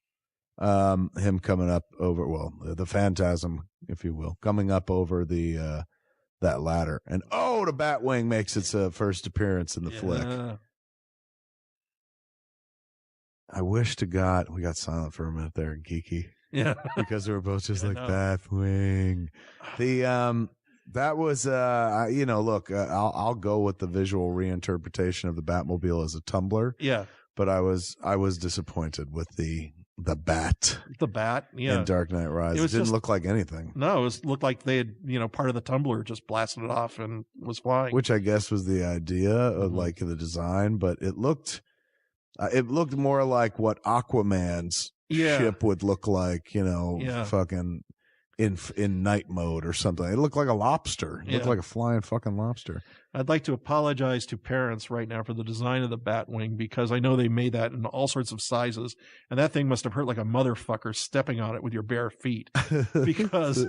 Him coming up over, the Phantasm, if you will, coming up over that ladder. And the Batwing makes its first appearance in the flick. I wish to God we got silent for a minute there, geeky. Yeah, because we were both just like Batwing. That was, look, I'll go with the visual reinterpretation of the Batmobile as a tumbler. Yeah. But I was disappointed with the bat. The bat, yeah. In Dark Knight Rises. It didn't look like anything. No, looked like they had, part of the tumbler just blasted it off and was flying. Which I guess was the idea of like the design, but it looked more like what Aquaman's ship would look like, fucking in night mode or something. It looked like a lobster. It looked like a flying fucking lobster. I'd like to apologize to parents right now for the design of the Batwing, because I know they made that in all sorts of sizes, and that thing must have hurt like a motherfucker stepping on it with your bare feet, because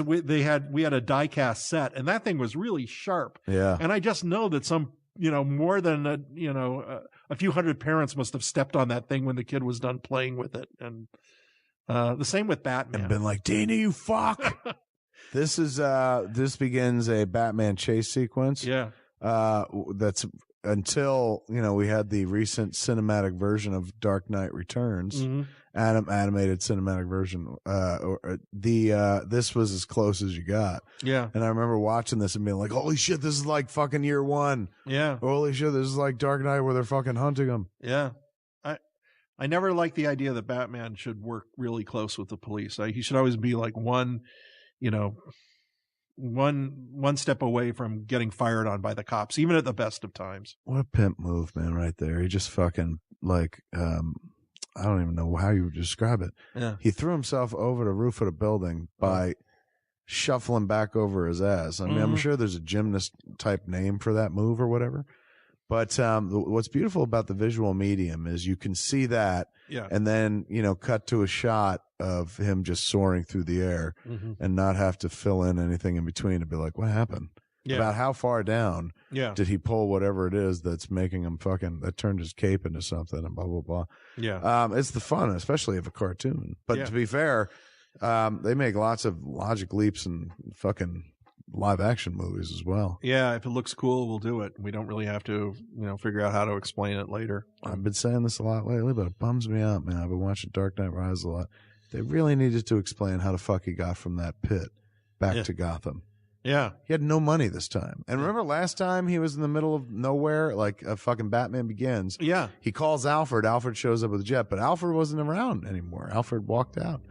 we had a die-cast set, and that thing was really sharp. Yeah. And I just know that some, more than a few hundred parents must have stepped on that thing when the kid was done playing with it. And the same with Batman. And been like, Dana, you fuck. This begins a Batman chase sequence. Yeah. That's until, we had the recent cinematic version of Dark Knight Returns, animated cinematic version. This was as close as you got. Yeah. And I remember watching this and being like, holy shit, this is like fucking year one. Yeah. Holy shit, this is like Dark Knight where they're fucking hunting him. Yeah. I never liked the idea that Batman should work really close with the police. He should always be like one step away from getting fired on by the cops, even at the best of times. What a pimp move, man, right there. He just fucking like, I don't even know how you would describe it. Yeah. He threw himself over the roof of the building by shuffling back over his ass. I mean, I'm sure there's a gymnast type name for that move or whatever. But what's beautiful about the visual medium is you can see that, and then cut to a shot of him just soaring through the air, and not have to fill in anything in between to be like, what happened? Yeah. About how far down did he pull whatever it is that's making him that turned his cape into something, and blah blah blah. Yeah, it's the fun, especially of a cartoon. But to be fair, they make lots of logic leaps and fucking live action movies as well. Yeah, if it looks cool, we'll do it. We don't really have to, figure out how to explain it later. I've been saying this a lot lately, but it bums me out, man. I've been watching Dark Knight Rises a lot. They really needed to explain how the fuck he got from that pit back to Gotham. Yeah. He had no money this time. And remember last time he was in the middle of nowhere, like a fucking Batman Begins? Yeah. He calls Alfred. Alfred shows up with a jet, but Alfred wasn't around anymore. Alfred walked out.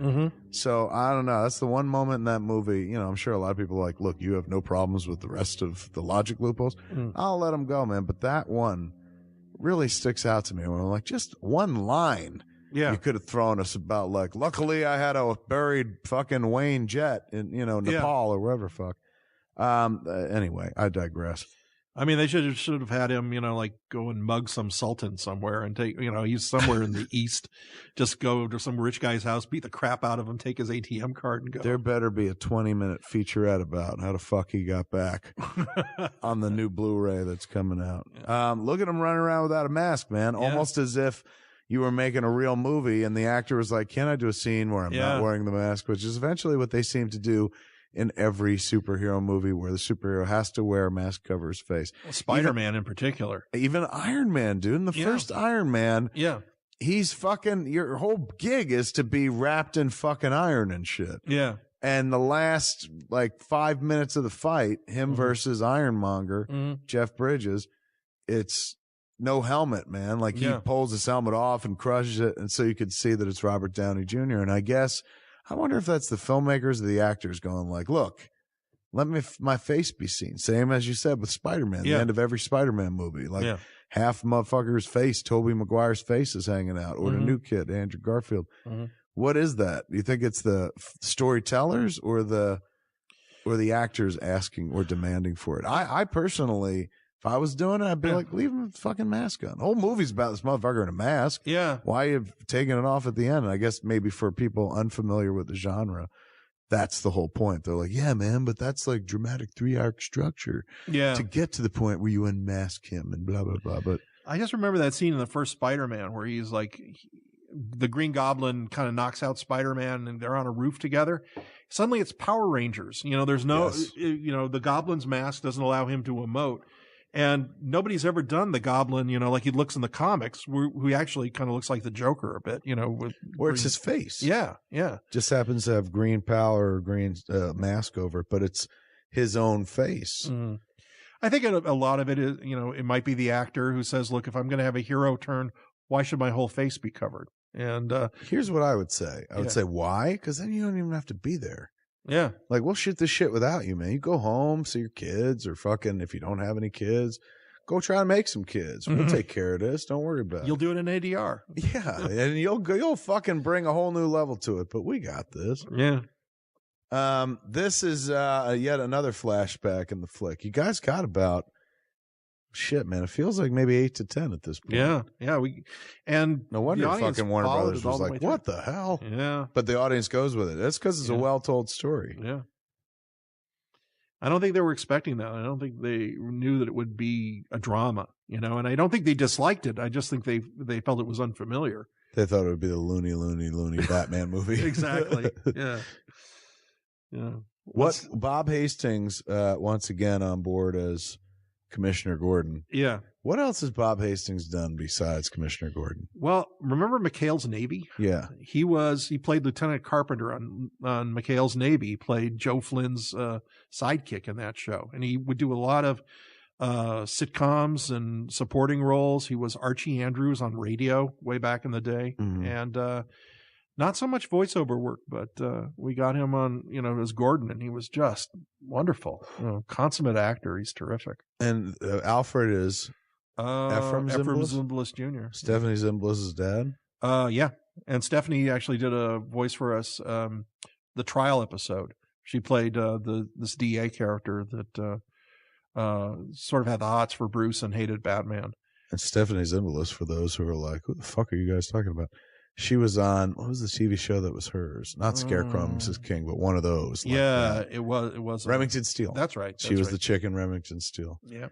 So I don't know. That's the one moment in that movie. I'm sure a lot of people are like, look, you have no problems with the rest of the logic loopholes. I'll let him go, man. But that one really sticks out to me when I'm like, just one line. Yeah. You could have thrown us about like, luckily I had a buried fucking Wayne jet in, Nepal or wherever fuck. Anyway, I digress. I mean, they should have had him, like go and mug some sultan somewhere and take, he's somewhere in the East. Just go to some rich guy's house, beat the crap out of him, take his ATM card and go. There better be a 20-minute featurette about how the fuck he got back on the new Blu-ray that's coming out. Look at him running around without a mask, man. Yeah. Almost as if you were making a real movie and the actor was like, can I do a scene where I'm not wearing the mask? Which is eventually what they seem to do in every superhero movie where the superhero has to wear a mask cover his face. Well, Spider-Man in particular. Even Iron Man, dude. In the first Iron Man, he's fucking, your whole gig is to be wrapped in fucking iron and shit. Yeah. And the last, 5 minutes of the fight, him versus Ironmonger, Jeff Bridges, it's no helmet, man. Like, he pulls his helmet off and crushes it, and so you could see that it's Robert Downey Jr. And I wonder if that's the filmmakers or the actors going like, look, let my face be seen. Same as you said with Spider-Man, the end of every Spider-Man movie. Like, half motherfucker's face, Tobey Maguire's face is hanging out, or the new kid, Andrew Garfield. What is that? Do you think it's the storytellers or the actors asking or demanding for it? I personally, if I was doing it, I'd be like, leave him a fucking mask on. The whole movie's about this motherfucker in a mask. Yeah. Why are you taking it off at the end? And I guess maybe for people unfamiliar with the genre, that's the whole point. They're like, yeah, man, but that's like dramatic 3-arc structure. Yeah. To get to the point where you unmask him and blah, blah, blah. But I just remember that scene in the first Spider-Man where he's like, the Green Goblin kind of knocks out Spider-Man and they're on a roof together. Suddenly it's Power Rangers. There's no, the Goblin's mask doesn't allow him to emote. And nobody's ever done the Goblin, like he looks in the comics, who actually kind of looks like the Joker a bit, where it's his face. Yeah, yeah. Just happens to have green power or green mask over it, but it's his own face. I think a lot of it is, it might be the actor who says, look, if I'm going to have a hero turn, why should my whole face be covered? And here's what I would say. I would say, why? Because then you don't even have to be there. Yeah. Like, we'll shoot this shit without you, man. You go home, see your kids, or fucking, if you don't have any kids, go try and make some kids. We'll take care of this. Don't worry about it. You'll do it in ADR. Yeah. And you'll fucking bring a whole new level to it, but we got this. Yeah. This is yet another flashback in the flick. You guys got about shit, man. It feels like maybe 8 to 10 at this point. Yeah. And no wonder fucking Warner Brothers was like, "What the hell?" Yeah. But the audience goes with it. That's because it's a well-told story. Yeah. I don't think they were expecting that. I don't think they knew that it would be a drama, and I don't think they disliked it. I just think they felt it was unfamiliar. They thought it would be the loony Batman movie. Exactly. Yeah. Yeah. What Bob Hastings once again on board as Commissioner Gordon. Yeah. What else has Bob Hastings done besides Commissioner Gordon? Well, remember McHale's Navy? Yeah. He played Lieutenant Carpenter on McHale's Navy. He played Joe Flynn's sidekick in that show. And he would do a lot of sitcoms and supporting roles. He was Archie Andrews on radio way back in the day. Mm-hmm. And not so much voiceover work, but we got him on, as Gordon, and he was just wonderful. Consummate actor. He's terrific. And Alfred is Ephraim Zimbalist Jr. Stephanie Zimbalist's dad? Yeah. And Stephanie actually did a voice for us, the trial episode. She played this DA character that sort of had the hots for Bruce and hated Batman. And Stephanie Zimbalist, for those who are like, who the fuck are you guys talking about? She was on, what was the TV show that was hers? Not Scarecrow and Mrs. King, but one of those. Yeah, it was. Remington Steele. That's right. She was the chick in Remington Steele. Yeah.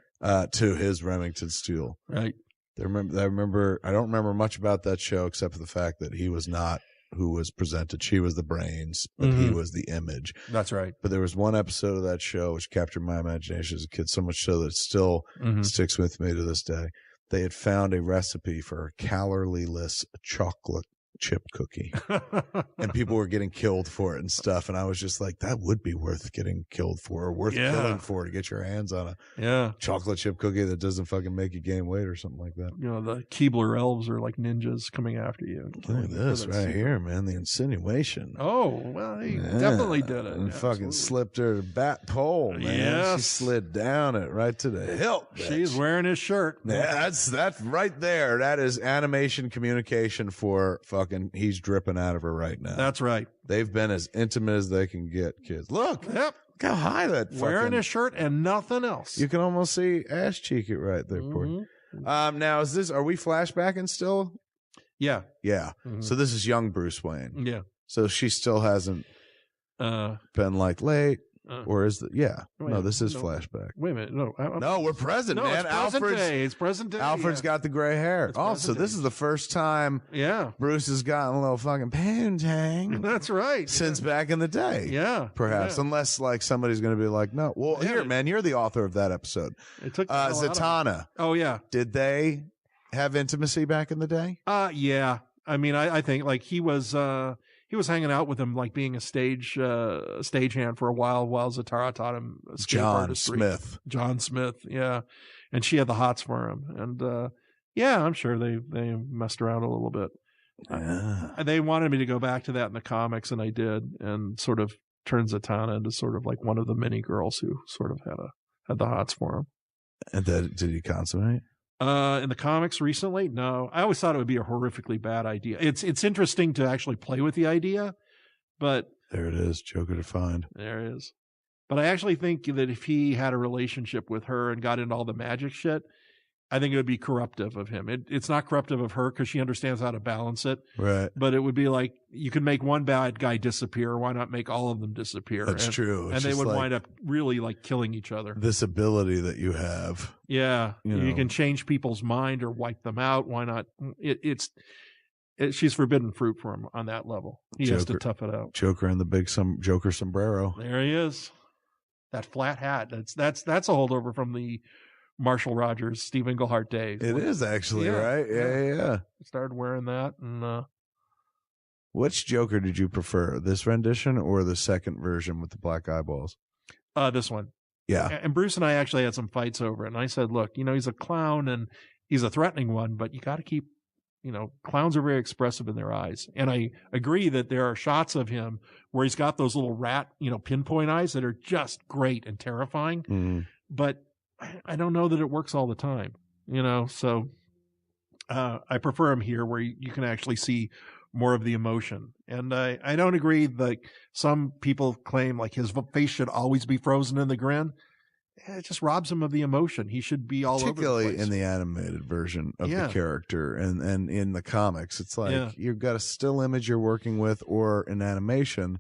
To his Remington Steele. Right. I don't remember much about that show except for the fact that he was not who was presented. She was the brains, but he was the image. That's right. But there was one episode of that show which captured my imagination as a kid so much so that it still sticks with me to this day. They had found a recipe for a calorie-less chocolate chip cookie and people were getting killed for it and stuff, and I was just like, that would be worth getting killed for, or worth killing for, to get your hands on a chocolate chip cookie that doesn't fucking make you gain weight or something like that. The Keebler elves are like ninjas coming after you. Look at this right here, man. The insinuation. Oh, well, he definitely did it. And fucking slipped her bat pole, man. Yes. She slid down it right to the hilt, bitch. She's wearing his shirt. Yeah, that's right there. That is animation communication for fucking he's dripping out of her right now. That's right. They've been as intimate as they can get, kids. Look. Yep. Look how high that fucking... Wearing his shirt and nothing else. You can almost see ass cheek it right there. Now, are we flashbacking still? Yeah. Yeah. So this is young Bruce Wayne. Yeah. So she still hasn't been like late. Or is the this is flashback. Wait a minute, no, we're present, man. It's present day. Alfred's got the gray hair. So this is the first time Bruce has gotten a little fucking poontang. That's right. Since back in the day. Yeah. Perhaps. Unless like somebody's gonna be like, no. Well, here, man, you're the author of that episode. It took Zatanna. Oh yeah. Did they have intimacy back in the day? Yeah. I mean, I think like he was hanging out with him, like being a stagehand for a while Zatara taught him John Smith. John Smith, yeah. And she had the hots for him. And I'm sure they messed around a little bit. Yeah. And they wanted me to go back to that in the comics, and I did, and sort of turned Zatanna into sort of like one of the many girls who sort of had the hots for him. And did he consummate? In the comics recently? No. I always thought it would be a horrifically bad idea. It's interesting to actually play with the idea, but... There it is. Joker to find. There it is. But I actually think that if he had a relationship with her and got into all the magic shit, I think it would be corruptive of him. It's not corruptive of her because she understands how to balance it. Right. But it would be like, you could make one bad guy disappear. Why not make all of them disappear? That's true. And they would wind up really like killing each other. This ability that you have. Yeah. You can change people's mind or wipe them out. Why not? She's forbidden fruit for him on that level. He has to tough it out. Joker and the big Joker sombrero. There he is. That flat hat. That's a holdover from the Marshall Rogers, Steve Englehart days. It is actually, right? Yeah. Started wearing that. And which Joker did you prefer, this rendition or the second version with the black eyeballs? This one. Yeah. And Bruce and I actually had some fights over it. And I said, look, he's a clown and he's a threatening one, but you got to keep, clowns are very expressive in their eyes. And I agree that there are shots of him where he's got those little rat, pinpoint eyes that are just great and terrifying. Mm-hmm. But I don't know that it works all the time, so I prefer him here where you can actually see more of the emotion. And I don't agree that some people claim like his face should always be frozen in the grin. It just robs him of the emotion. He should be all over the place. Particularly in the animated version of the character, and in the comics, it's like you've got a still image you're working with, or an animation,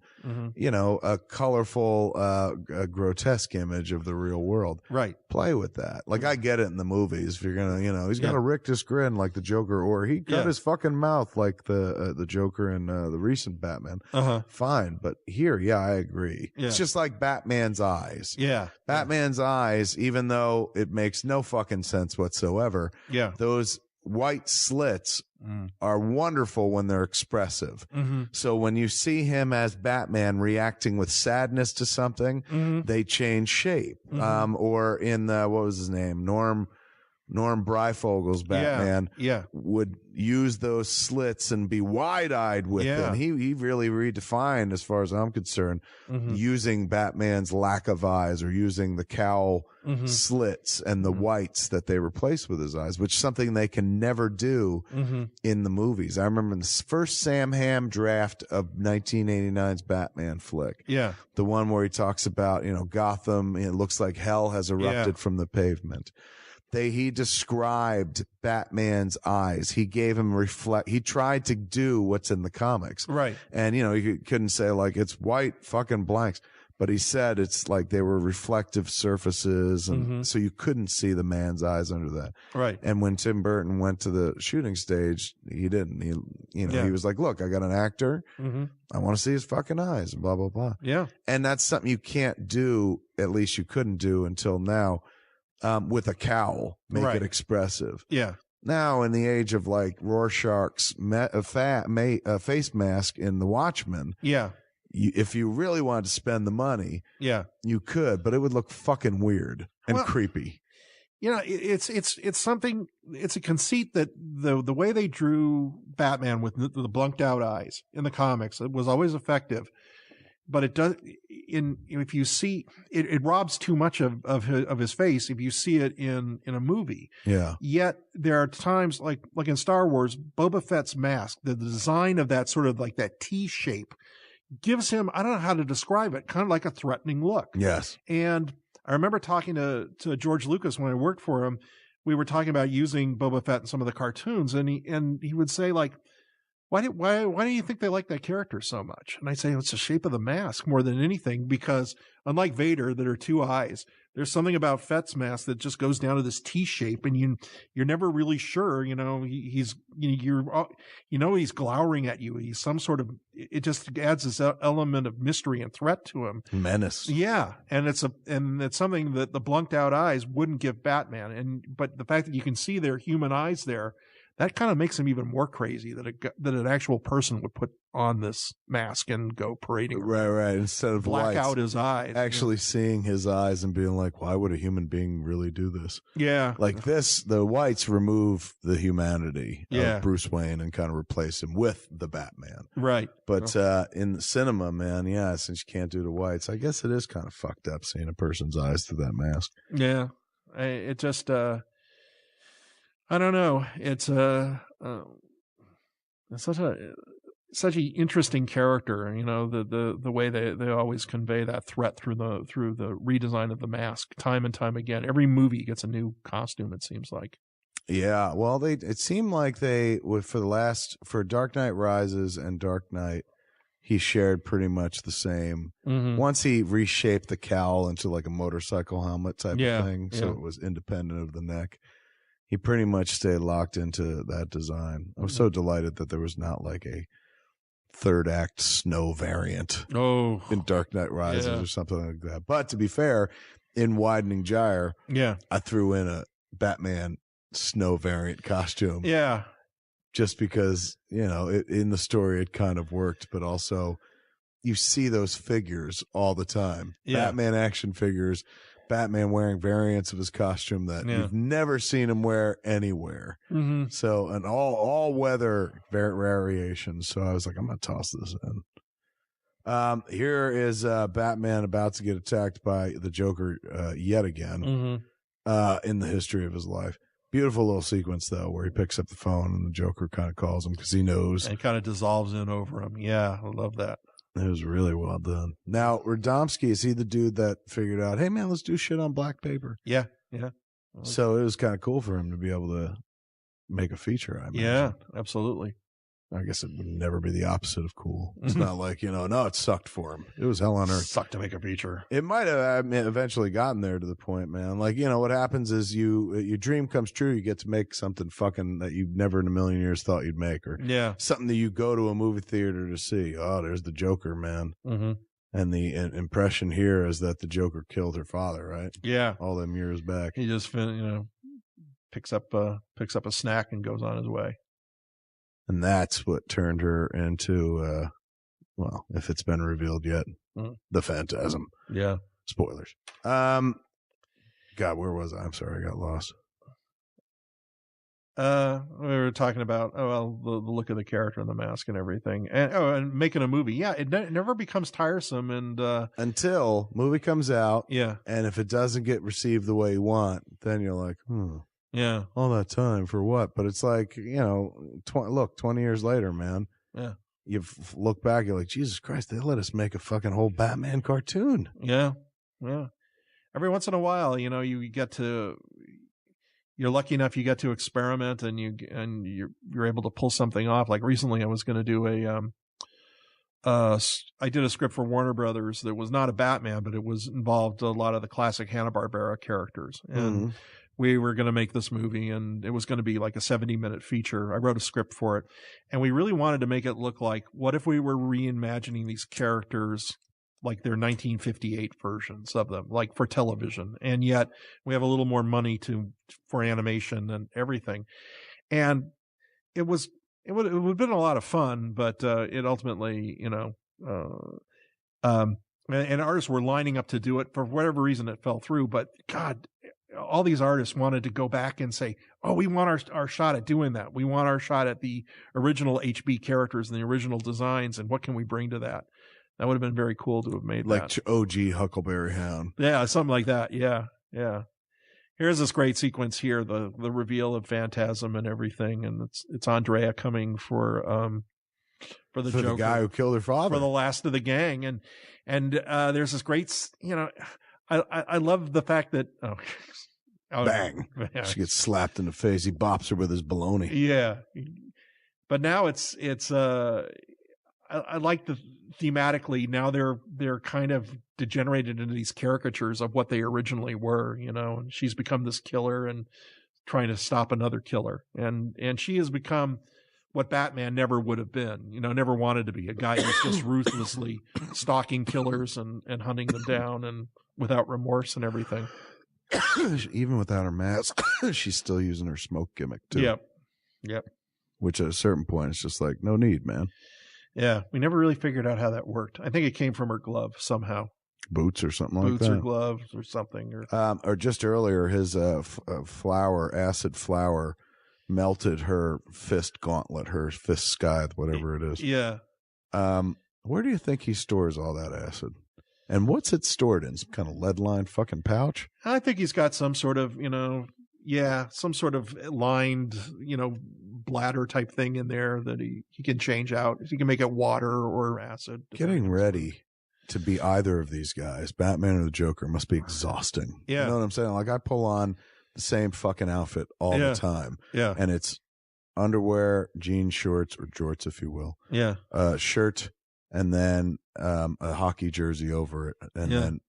you know, a colorful, a grotesque image of the real world. Right. Play with that. Like, I get it in the movies. If you're gonna, you know, he's got a rictus grin like the Joker, or he cut his fucking mouth like the Joker in the recent Batman. Fine, but here, I agree. It's just like Batman's eyes. Batman's eyes, even though it makes no fucking sense whatsoever. Those white slits are wonderful when they're expressive. So when you see him as Batman reacting with sadness to something, they change shape. Or in what was his name? Norm Breyfogel's Batman would use those slits and be wide-eyed with them. He really redefined, as far as I'm concerned, using Batman's lack of eyes, or using the cowl slits and the whites that they replaced with his eyes, which is something they can never do in the movies. I remember in the first Sam Hamm draft of 1989's Batman flick, the one where he talks about, you know, Gotham, it looks like hell has erupted from the pavement. He described Batman's eyes. He gave him he tried to do what's in the comics. Right. And, you know, you couldn't say like it's white fucking blanks, but he said it's like they were reflective surfaces. And so you couldn't see the man's eyes under that. Right. And when Tim Burton went to the shooting stage, he didn't. He was like, look, I got an actor. I want to see his fucking eyes, and blah, blah, blah. And that's something you can't do. At least you couldn't do until now. With a cowl, make it expressive. Now, in the age of like Rorschach's face mask in The Watchmen, if you really wanted to spend the money, you could, but it would look fucking weird and creepy. You know, it's something. It's a conceit that the way they drew Batman with the blunked out eyes in the comics, it was always effective. But it does, if you see it robs too much of his face if you see it in a movie. Yet there are times like in Star Wars, Boba Fett's mask, the design of that sort of like that T shape gives him, I don't know how to describe it, kind of like a threatening look. And I remember talking to George Lucas when I worked for him. We were talking about using Boba Fett in some of the cartoons, and he would say like, Why do you think they like that character so much? And I say, it's the shape of the mask more than anything, because unlike Vader, that are two eyes, there's something about Fett's mask that just goes down to this T shape, and you're never really sure, you know, he's glowering at you. He's some sort of, it just adds this element of mystery and threat to him. Menace. And it's something that the blunked out eyes wouldn't give Batman. But the fact that you can see their human eyes there, that kind of makes him even more crazy that an actual person would put on this mask and go parading around. Right. Instead of black out his eyes. Actually seeing his eyes and being like, why would a human being really do this? Like this, the whites remove the humanity of Bruce Wayne and kind of replace him with the Batman. Right. But in the cinema, man, since you can't do the whites, I guess it is kind of fucked up seeing a person's eyes through that mask. Yeah. It just, I don't know. It's such an interesting character, you know, the way they always convey that threat through the redesign of the mask time and time again. Every movie gets a new costume, it seems like. Yeah, well, it seemed like they would for Dark Knight Rises and Dark Knight, he shared pretty much the same. Once he reshaped the cowl into like a motorcycle helmet type of thing, so it was independent of the neck. He pretty much stayed locked into that design. I was so delighted that there was not like a third act snow variant in Dark Knight Rises or something like that. But to be fair, in Widening Gyre, I threw in a Batman snow variant costume. Just because, you know, in the story it kind of worked, but also you see those figures all the time. Batman action figures. Batman wearing variants of his costume that you've never seen him wear anywhere. So, an all weather variations. So I was like, I'm going to toss this in. Here is Batman about to get attacked by the Joker yet again in the history of his life. Beautiful little sequence, though, where he picks up the phone and the Joker kind of calls him because he knows. And kind of dissolves in over him. Yeah, I love that. It was really well done. Now, Radomski, is he the dude that figured out, hey, man, let's do shit on black paper? Yeah. So it was kind of cool for him to be able to make a feature, I imagine. Yeah, absolutely. I guess it would never be the opposite of cool. It's not like, no, it sucked for him. It was hell on earth. Sucked to make a feature. It might have eventually gotten there to the point, man. Like, what happens is your dream comes true. You get to make something fucking that you never in a million years thought you'd make, or something that you go to a movie theater to see. Oh, there's the Joker, man. Mm-hmm. And the impression here is that the Joker killed her father, right? Yeah. All them years back. He just, picks up a snack and goes on his way. And that's what turned her into, if it's been revealed yet, the Fantasm. Yeah. Spoilers. God, where was I? I'm sorry, I got lost. We were talking about, the look of the character and the mask and everything. And making a movie. Yeah, it never becomes tiresome. And until movie comes out. Yeah. And if it doesn't get received the way you want, then you're like, yeah. All that time for what? But it's like, 20 years later, man. Yeah. You look back, you're like, Jesus Christ, they let us make a fucking whole Batman cartoon. Yeah. Yeah. Every once in a while, you're lucky enough you get to experiment and you're able to pull something off. Like recently I was going to do I did a script for Warner Brothers that was not a Batman, but it involved a lot of the classic Hanna-Barbera characters. And we were going to make this movie, and it was going to be like a 70-minute feature. I wrote a script for it, and we really wanted to make it look like, what if we were reimagining these characters like their 1958 versions of them, like for television, and yet we have a little more money for animation and everything. And it would have been a lot of fun, but it ultimately, and artists were lining up to do it. For whatever reason, it fell through. But God, all these artists wanted to go back and say, oh, we want our shot at doing that. We want our shot at the original HB characters and the original designs, and what can we bring to that? That would have been very cool to have made like that. OG Huckleberry Hound. Yeah, something like that. Yeah. Here's this great sequence here, the reveal of Phantasm and everything, and it's Andrea coming for the Joker, the guy who killed her father, for the last of the gang, and there's this great, I love the fact that bang, she gets slapped in the face. He bops her with his baloney. Yeah, but now it's I like the thematically now they're kind of degenerated into these caricatures of what they originally were, and she's become this killer and trying to stop another killer, and she has become what Batman never would have been, never wanted to be, a guy who's just ruthlessly stalking killers and hunting them down and without remorse and everything. Even without her mask, she's still using her smoke gimmick too. Yep. Which at a certain point, it's just like, no need, man. Yeah, we never really figured out how that worked. I think it came from her glove somehow. Boots or something like that. Boots or gloves or something. Or just earlier, his acid flour, melted her fist gauntlet, her fist scythe, whatever it is. Yeah. Where do you think he stores all that acid? And what's it stored in? Some kind of lead-lined fucking pouch? I think he's got some sort of, some sort of lined, bladder type thing in there that he can change out. He can make it water or acid. Getting ready to be either of these guys, Batman or the Joker, must be exhausting. Yeah. You know what I'm saying? Like, I pull on the same fucking outfit all the time. Yeah. And it's underwear, jeans, shorts, or jorts, if you will. Yeah. Shirt, and then a hockey jersey over it, and then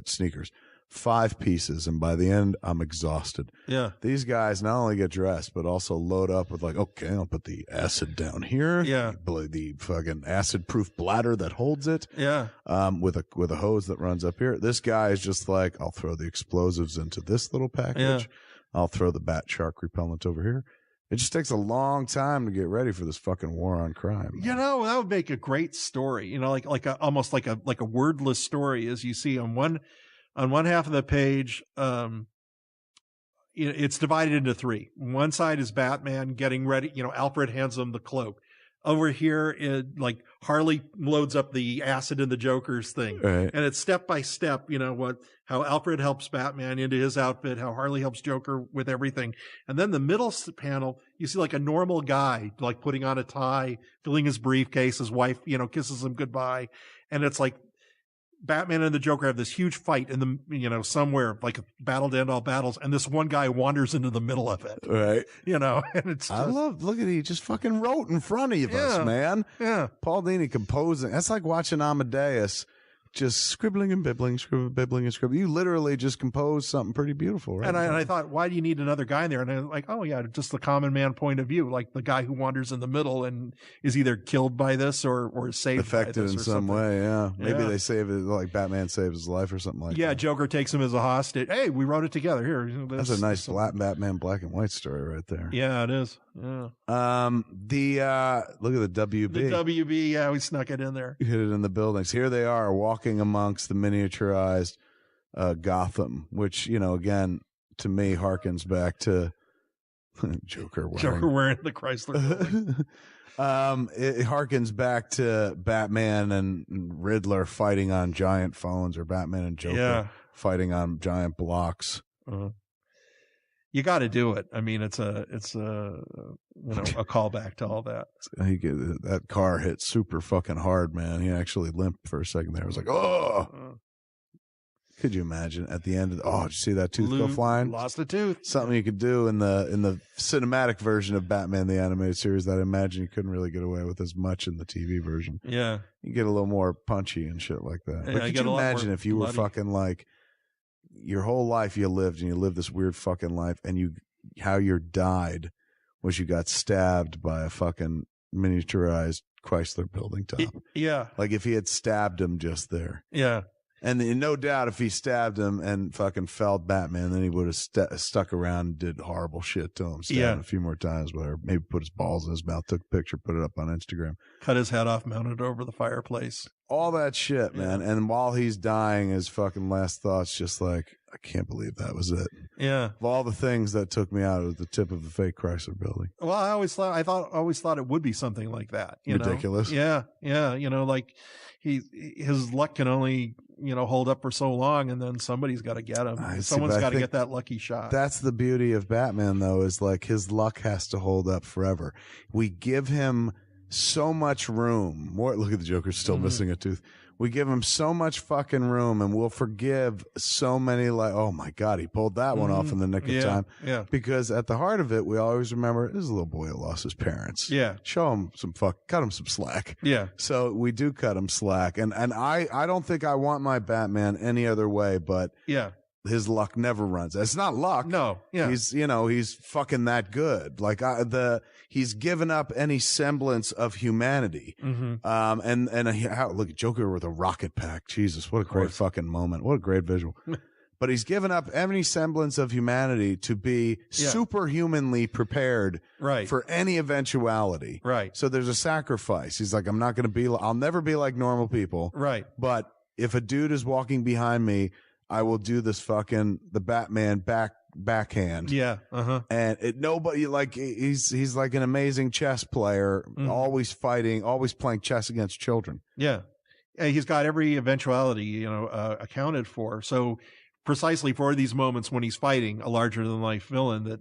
sneakers. 5 pieces, and by the end, I'm exhausted. Yeah. These guys not only get dressed, but also load up with like, okay, I'll put the acid down here. Yeah. The fucking acid-proof bladder that holds it. Yeah. With a hose that runs up here. This guy is just like, I'll throw the explosives into this little package. Yeah. I'll throw the bat shark repellent over here. It just takes a long time to get ready for this fucking war on crime. Man. That would make a great story. Almost like a wordless story, as you see on one half of the page. It's divided into 3. One side is Batman getting ready. Alfred hands him the cloak. Over here, like Harley loads up the acid in the Joker's thing, right. And it's step by step. How Alfred helps Batman into his outfit, how Harley helps Joker with everything, and then the middle panel, you see like a normal guy like putting on a tie, filling his briefcase. His wife, kisses him goodbye, and it's like Batman and the Joker have this huge fight in the, somewhere, like a battle to end all battles. And this one guy wanders into the middle of it. Right. And it's just, look at he just fucking wrote in front of us, man. Yeah. Paul Dini composing. That's like watching Amadeus just scribbling and bibbling, bibbling and scribbling. You literally just composed something pretty beautiful, right? And I thought, why do you need another guy in there? And I'm like, oh yeah, just the common man point of view, like the guy who wanders in the middle and is either killed by this or is saved, affected by this in or some something. way. Yeah, maybe they save it, like Batman saves his life or something like that. Yeah, Joker takes him as a hostage. Hey, we wrote it together. Here, that's a nice Batman black and white story right there. Yeah, it is. Yeah. Look at the WB. The WB, yeah, we snuck it in there. You hit it in the buildings. Here they are walking amongst the miniaturized Gotham, which, again, to me harkens back to Joker wearing the Chrysler building. It harkens back to Batman and Riddler fighting on giant phones, or Batman and Joker fighting on giant blocks. You got to do it. I mean, it's a a callback to all that. That car hit super fucking hard, man. He actually limped for a second there. I was like, oh. Could you imagine at the end of did you see that tooth go flying? Lost a tooth. Something you could do in the cinematic version of Batman the Animated Series that I imagine you couldn't really get away with as much in the TV version. Yeah. You get a little more punchy and shit like that. Yeah, but could you imagine if you were fucking like your whole life you lived this weird fucking life, and how you died was you got stabbed by a fucking miniaturized Chrysler building top. Yeah. Like if he had stabbed him just there. Yeah. And no doubt if he stabbed him and fucking felled Batman, then he would have stuck around and did horrible shit to him. Stabbed him a few more times, whatever. Maybe put his balls in his mouth, took a picture, put it up on Instagram. Cut his head off, mounted over the fireplace. All that shit, man. And while he's dying, his fucking last thought's just like, I can't believe that was it. Yeah. Of all the things that took me out, it was the tip of the fake Chrysler building. Well, I always thought it would be something like that. Ridiculous. Yeah. Yeah. Like his luck can only, hold up for so long, and then somebody's got to get him. Someone's got to get that lucky shot. That's the beauty of Batman, though, is like his luck has to hold up forever. We give him so much room. Look at the Joker still missing a tooth. We give him so much fucking room, and we'll forgive so many, like, oh my God, he pulled that one off in the nick of time. Yeah. Because at the heart of it, we always remember this is a little boy who lost his parents. Yeah. Show him cut him some slack. Yeah. So we do cut him slack. And I don't think I want my Batman any other way, but his luck never runs. It's not luck. No. Yeah. He's fucking that good. Like he's given up any semblance of humanity. Mm-hmm. Look at Joker with a rocket pack. Jesus, what a great fucking moment. What a great visual. But he's given up any semblance of humanity to be superhumanly prepared for any eventuality. Right. So there's a sacrifice. He's like, I'll never be like normal people. Right. But if a dude is walking behind me, I will do this the Batman backhand. Yeah. And nobody, like, he's like an amazing chess player, always fighting, always playing chess against children. Yeah. He's got every eventuality, accounted for. So precisely for these moments when he's fighting a larger than life villain that,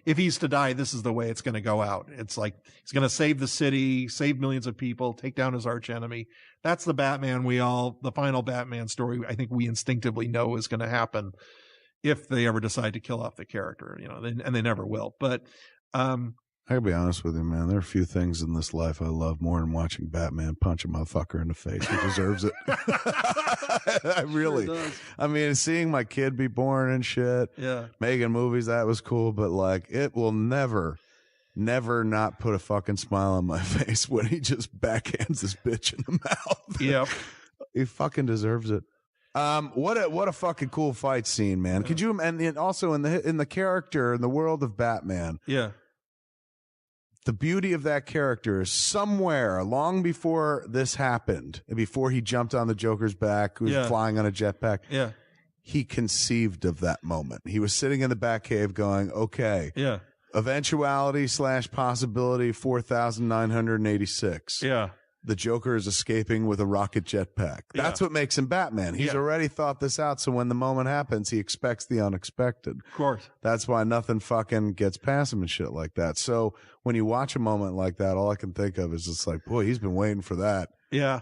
if he's to die, this is the way it's going to go out. It's like he's going to save the city, save millions of people, take down his arch enemy. That's the Batman the final Batman story I think we instinctively know is going to happen if they ever decide to kill off the character, and they never will. But I gotta be honest with you, man. There are a few things in this life I love more than watching Batman punch a motherfucker in the face who deserves it. I really, sure I mean, seeing my kid be born and shit, making movies, that was cool, but like, it will never not put a fucking smile on my face when he just backhands this bitch in the mouth. Yep. He fucking deserves it. What a fucking cool fight scene, man. Could you, and also in the character, in the world of Batman. Yeah. The beauty of that character is somewhere long before this happened, before he jumped on the Joker's back, who was flying on a jetpack. Yeah. He conceived of that moment. He was sitting in the Batcave going, okay. Yeah. Eventuality / possibility 4,986. Yeah. The Joker is escaping with a rocket jetpack. That's what makes him Batman. He's already thought this out, so when the moment happens, he expects the unexpected. Of course. That's why nothing fucking gets past him and shit like that. So when you watch a moment like that, all I can think of is it's like, boy, he's been waiting for that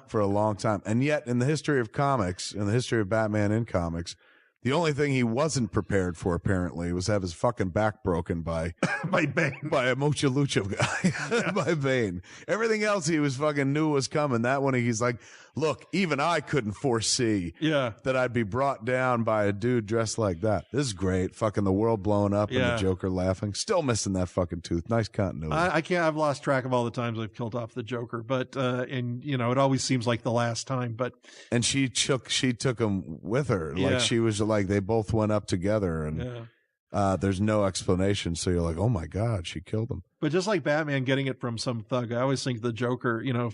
for a long time. And yet, in the history of comics, in the history of Batman in comics, the only thing he wasn't prepared for, apparently, was have his fucking back broken by Bane. By a Mocha Lucha guy. By Bane. Everything else he was fucking knew was coming. That one, he's like, look, even I couldn't foresee that I'd be brought down by a dude dressed like that. This is great. Fucking the world blowing up and the Joker laughing. Still missing that fucking tooth. Nice continuity. I've lost track of all the times I've killed off the Joker, but, and you know, it always seems like the last time, but. And she took him with her. Like she was like, they both went up together and. There's no explanation, so you're like, oh my God, she killed him. But just like Batman getting it from some thug, I always think the Joker, you know,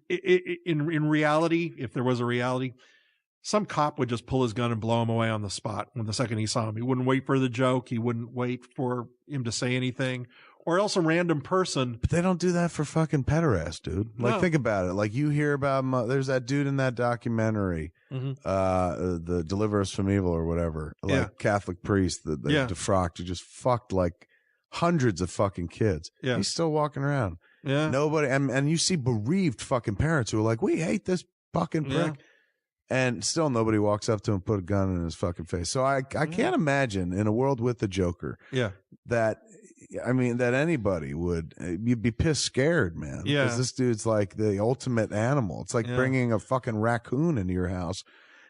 in reality, if there was a reality, some cop would just pull his gun and blow him away on the spot when the second he saw him. He wouldn't wait for the joke. He wouldn't wait for him to say anything. Or else a random person. But they don't do that for fucking pederast, dude. Like, think about it. Like, you hear about, there's that dude in that documentary, the Deliver Us from Evil or whatever, like Catholic priest that they defrocked, who just fucked like hundreds of fucking kids. Yeah. He's still walking around. Yeah. Nobody, and you see bereaved fucking parents who are like, we hate this fucking prick. Yeah. And still nobody walks up to him and put a gun in his fucking face. So I can't imagine in a world with the Joker that anybody would, you'd be pissed scared, man. Yeah. Because this dude's like the ultimate animal. It's like bringing a fucking raccoon into your house.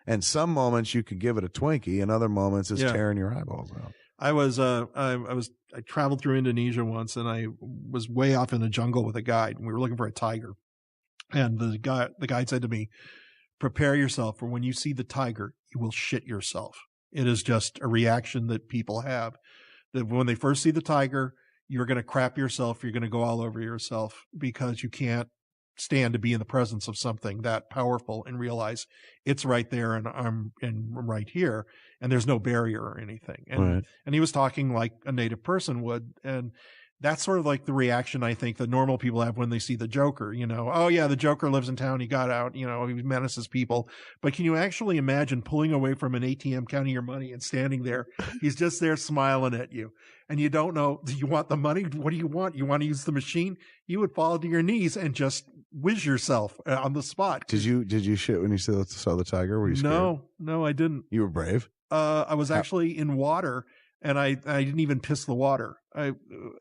And some moments you could give it a Twinkie, and other moments it's tearing your eyeballs out. I traveled through Indonesia once, and I was way off in the jungle with a guide, and we were looking for a tiger. And the guide said to me, prepare yourself for when you see the tiger, you will shit yourself. It is just a reaction that people have. That when they first see the tiger, you're going to crap yourself. You're going to go all over yourself because you can't stand to be in the presence of something that powerful and realize it's right there and I'm right here and there's no barrier or anything. And he was talking like a native person would. And that's sort of like the reaction I think that normal people have when they see the Joker, you know, oh yeah, the Joker lives in town. He got out, you know, he menaces people. But can you actually imagine pulling away from an ATM, counting your money and standing there? He's just there smiling at you. And you don't know, do you want the money? What do you want? You want to use the machine? You would fall to your knees and just whiz yourself on the spot. Did you shit when you saw the tiger? Were you scared? No, I didn't. You were brave? I was actually in water. And I didn't even piss the water.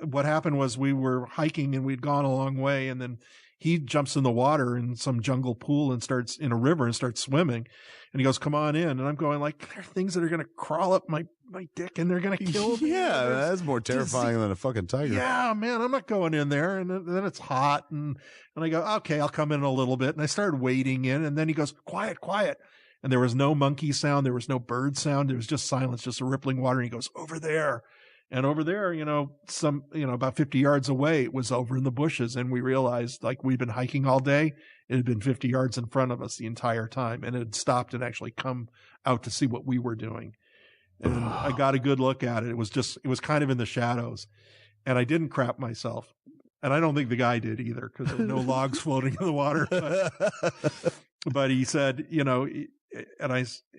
What happened was we were hiking and we'd gone a long way, and then he jumps in the water in some jungle pool and starts in a river and starts swimming. And he goes, come on in. And I'm going like, there are things that are going to crawl up my dick and they're going to kill me. Yeah, that's more terrifying than a fucking tiger. Yeah, man, I'm not going in there. And then it's hot. And I go, okay, I'll come in a little bit. And I started wading in. And then he goes, quiet. And there was no monkey sound. There was no bird sound. There was just silence, just a rippling water. And he goes, over there. And over there, about 50 yards away, it was over in the bushes. And we realized like we'd been hiking all day. It had been 50 yards in front of us the entire time. And it had stopped and actually come out to see what we were doing. And I got a good look at it. It was kind of in the shadows. And I didn't crap myself. And I don't think the guy did either because there were no logs floating in the water. But he said,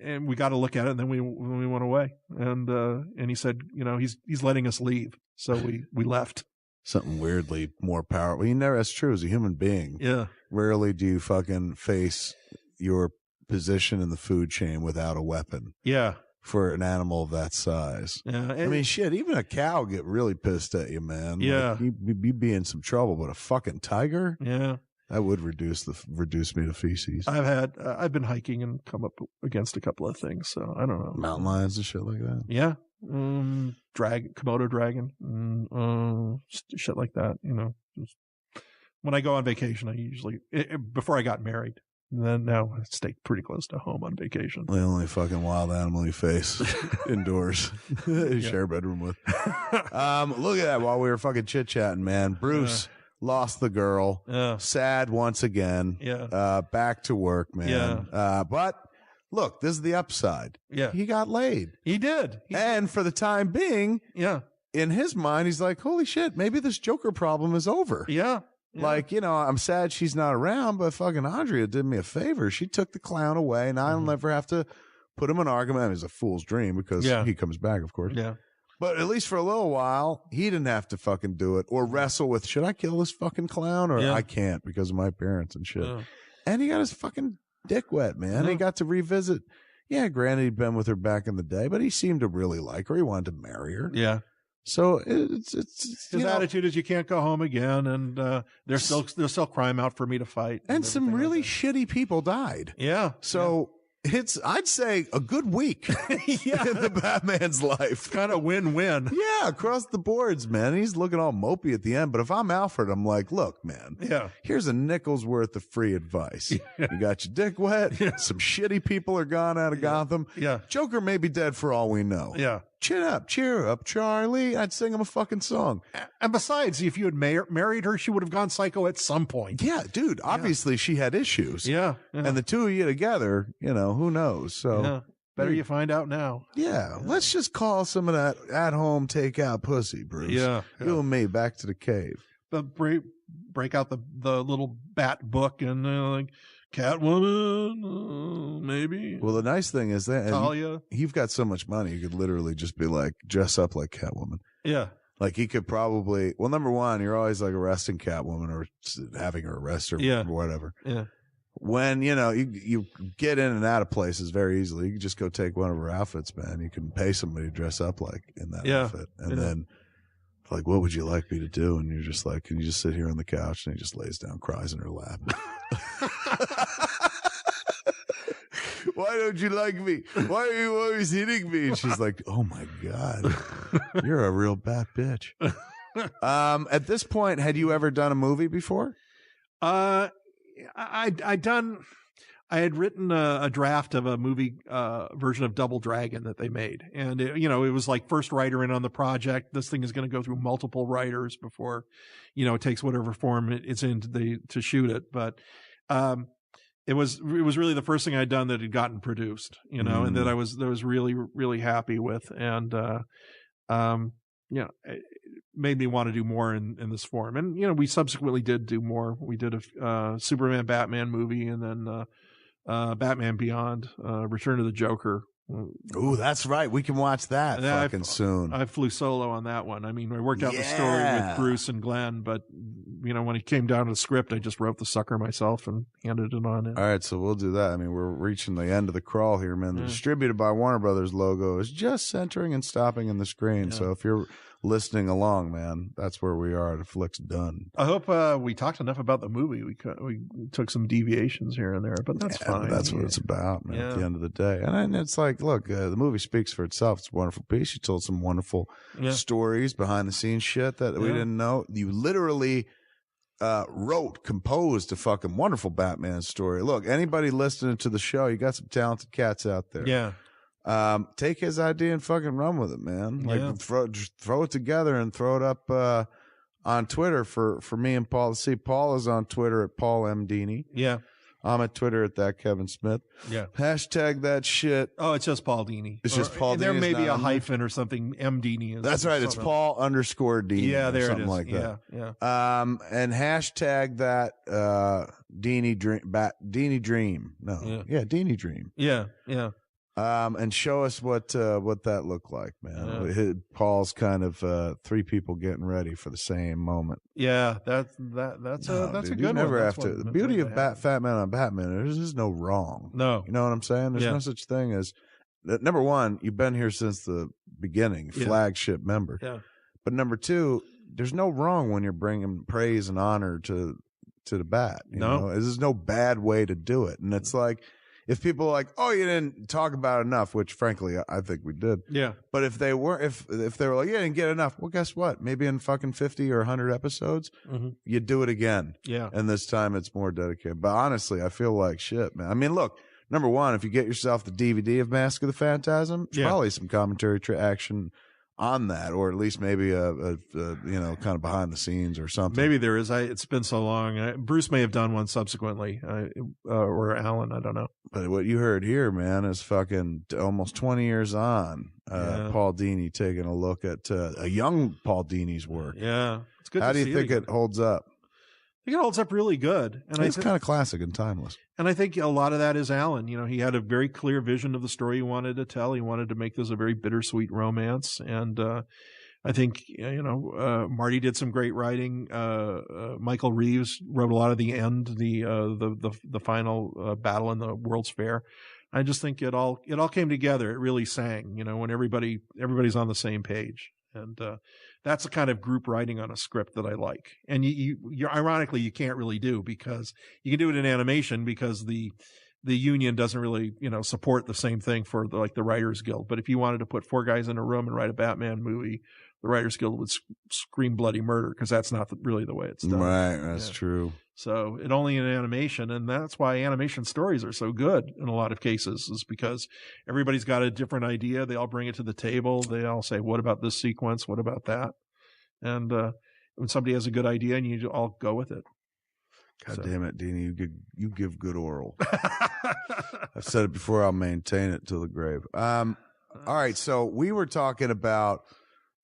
and we got to look at it, and then we went away, and he said, he's letting us leave, so we left. Something weirdly more powerful. That's true. As a human being, rarely do you fucking face your position in the food chain without a weapon. Yeah. For an animal of that size. Yeah. I mean, shit, even a cow get really pissed at you, man. Yeah. Like, you'd be in some trouble, but a fucking tiger? Yeah. That would reduce me to feces. I've been hiking and come up against a couple of things, so I don't know. Mountain lions and shit like that. Yeah. Komodo dragon, shit like that, Just, when I go on vacation, I usually, before I got married, and then now I stay pretty close to home on vacation. The only fucking wild animal you face indoors, you share a bedroom with. Look at that while we were fucking chit-chatting, man. Bruce. Lost the girl. Yeah. Sad once again. Yeah. Back to work, man. Yeah. But look, this is the upside. Yeah. He got laid. He did. And for the time being, in his mind, he's like, holy shit, maybe this Joker problem is over. Yeah. Like, you know, I'm sad she's not around, but fucking Andrea did me a favor. She took the clown away, and I'll never have to put him in an argument. It's a fool's dream because he comes back, of course. Yeah. But at least for a little while, he didn't have to fucking do it or wrestle with, should I kill this fucking clown or I can't because of my parents and shit. And he got his fucking dick wet, man. He got to revisit. Yeah, granted, he'd been with her back in the day, but he seemed to really like her. He wanted to marry her. Yeah. So it's his attitude is you can't go home again, and there's still crime out for me to fight. And some really shitty people died. Yeah. So it's, I'd say, a good week in the Batman's life. Kind of win-win. Yeah, across the boards, man. He's looking all mopey at the end. But if I'm Alfred, I'm like, look, man, here's a nickel's worth of free advice. You got your dick wet. Some shitty people are gone out of Gotham. Joker may be dead for all we know. Chin up, cheer up, Charlie. I'd sing him a fucking song. And besides, if you had married her, she would have gone psycho at some point. Yeah, dude. Obviously, she had issues. And the two of you together, you know, who knows? So better you find out now. Let's just call some of that at-home takeout pussy, Bruce. You and me back to the cave. But break out the little bat book and like Catwoman, maybe. Well, the nice thing is that Talia. You've got so much money, you could literally just be like, dress up like Catwoman. Yeah. Like he could probably, well, number one, you're always like arresting Catwoman or having her arrest her or whatever. Yeah. When, you know, you get in and out of places very easily. You can just go take one of her outfits, man. You can pay somebody to dress up like in that outfit. And then like, what would you like me to do? And you're just like, can you just sit here on the couch? And he just lays down, cries in her lap. Why don't you like me? Why are you always hitting me? And she's like, oh my God, you're a real bad bitch. At this point, had you ever done a movie before? I had written a draft of a movie version of Double Dragon that they made. And, it was like first writer in on the project. This thing is going to go through multiple writers before, it takes whatever form it's in to shoot it. But it was really the first thing I'd done that had gotten produced, and that I was really, really happy with. And, it made me want to do more in this form. And, we subsequently did do more. We did a Superman Batman movie, and then Batman Beyond, Return of the Joker. Oh, that's right. We can watch that soon. I flew solo on that one. I mean, I worked out the story with Bruce and Glenn, but when it came down to the script, I just wrote the sucker myself and handed it on in. All right, so we'll do that. I mean, we're reaching the end of the crawl here, man. The Distributed by Warner Brothers logo is just centering and stopping in the screen. So if you're listening along, man, that's where we are. The flick's done. I hope we talked enough about the movie. We took some deviations here and there, but that's fine. That's what it's about, man, at the end of the day. And it's like, look, the movie speaks for itself. It's a wonderful piece. You told some wonderful stories, behind the scenes shit that we didn't know. You literally composed a fucking wonderful Batman story. Look, anybody listening to the show, you got some talented cats out there. Take his idea and fucking run with it, man. Like throw it together and throw it up on Twitter for me and Paul to see. Paul is on Twitter at Paul M. Dini. I'm at Twitter at that Kevin Smith. Hashtag that shit. Oh, it's just Paul Dini. It's just Paul Dini. There may be a hyphen or something. M. Dini. That's right. It's Paul _Dini. Yeah, there it is. Like that. And hashtag that Dini Dream. No. Dini Dream. And show us what that looked like, man. Paul's kind of three people getting ready for the same moment. That's a good one. Never have to. The beauty of Fat Man on Batman is no wrong. No, you know what I'm saying? There's no such thing as number one. You've been here since the beginning, flagship member. But number two, there's no wrong when you're bringing praise and honor to the Bat. You know? There's no bad way to do it, and it's like. If people are like, oh, you didn't talk about it enough, which frankly I think we did. But if they were, if they were like, you didn't get enough, well, guess what? Maybe in fucking 50 or 100 episodes, you do it again. And this time it's more dedicated. But honestly, I feel like shit, man. I mean, look, number one, if you get yourself the DVD of Mask of the Phantasm, there's probably some commentary action on that, or at least maybe a kind of behind the scenes or something. Maybe there is. It's been so long. Bruce may have done one subsequently, or Allan. I don't know. But what you heard here, man, is fucking almost 20 years on. Paul Dini taking a look at a young Paul Dini's work. Yeah, it's good. How do you think it holds up? I think it holds up really good, and it's kind of classic and timeless. And I think a lot of that is Allan. You know, he had a very clear vision of the story he wanted to tell. He wanted to make this a very bittersweet romance, and I think Marty did some great writing. Michael Reeves wrote a lot of the end, the final battle in the World's Fair. I just think it all came together. It really sang. You know, when everybody's on the same page. And that's the kind of group writing on a script that I like. And you're ironically, you can't really do, because you can do it in animation because the union doesn't really, support the same thing for the Writers Guild. But if you wanted to put 4 guys in a room and write a Batman movie, the Writers Guild would scream bloody murder, because that's not really the way it's done. Right, that's true. So it only in animation, and that's why animation stories are so good in a lot of cases, is because everybody's got a different idea. They all bring it to the table. They all say, what about this sequence? What about that? And when somebody has a good idea, and you all go with it. God damn it, Dini, you give good oral. I've said it before, I'll maintain it till the grave. All right, so we were talking about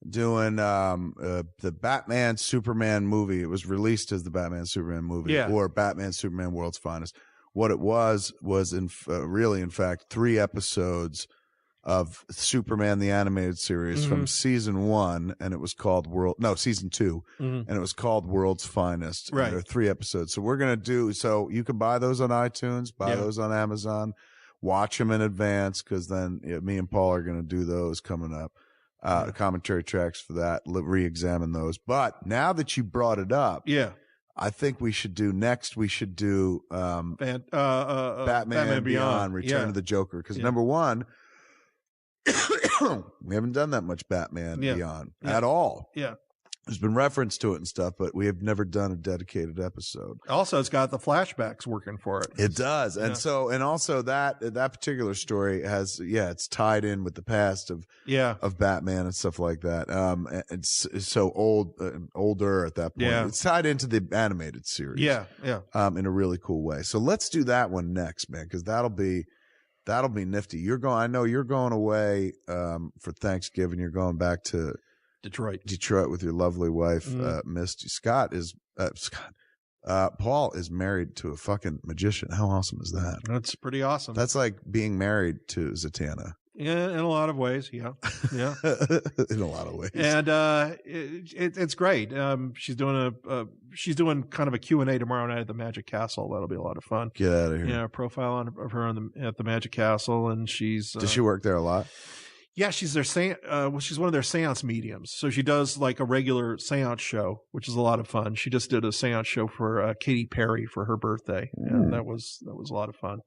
doing the Batman Superman movie. It was released as the Batman Superman movie, or Batman Superman World's Finest. What it was in fact 3 episodes of Superman the Animated Series from season 1, and it was called season 2, and it was called World's Finest. Right. And there are 3 episodes. So we're gonna so you can buy those on iTunes, buy those on Amazon, watch them in advance, because then me and Paul are gonna do those coming up. Commentary tracks for that, re-examine those. But now that you brought it up, I think we should do Batman Beyond, Return of the Joker, because number one, we haven't done that much Batman Beyond at all. Yeah. There's been reference to it and stuff, but we have never done a dedicated episode. Also, it's got the flashbacks working for it. It does. And also that particular story has, it's tied in with the past of Batman and stuff like that. It's so older at that point. It's tied into the animated series. Yeah. In a really cool way. So let's do that one next, man, because that'll be nifty. I know you're going away, for Thanksgiving. You're going back to Detroit with your lovely wife, Misty. Paul is married to a fucking magician. How awesome is that? That's pretty awesome. That's like being married to Zatanna. Yeah, in a lot of ways. Yeah. In a lot of ways. And it's great. She's doing kind of a Q&A tomorrow night at the Magic Castle. That'll be a lot of fun. Get out of here. Yeah, a profile of her at the Magic Castle, and she's. Does she work there a lot? Yeah, she's she's one of their seance mediums. So she does like a regular seance show, which is a lot of fun. She just did a seance show for Katy Perry for her birthday, and that was a lot of fun.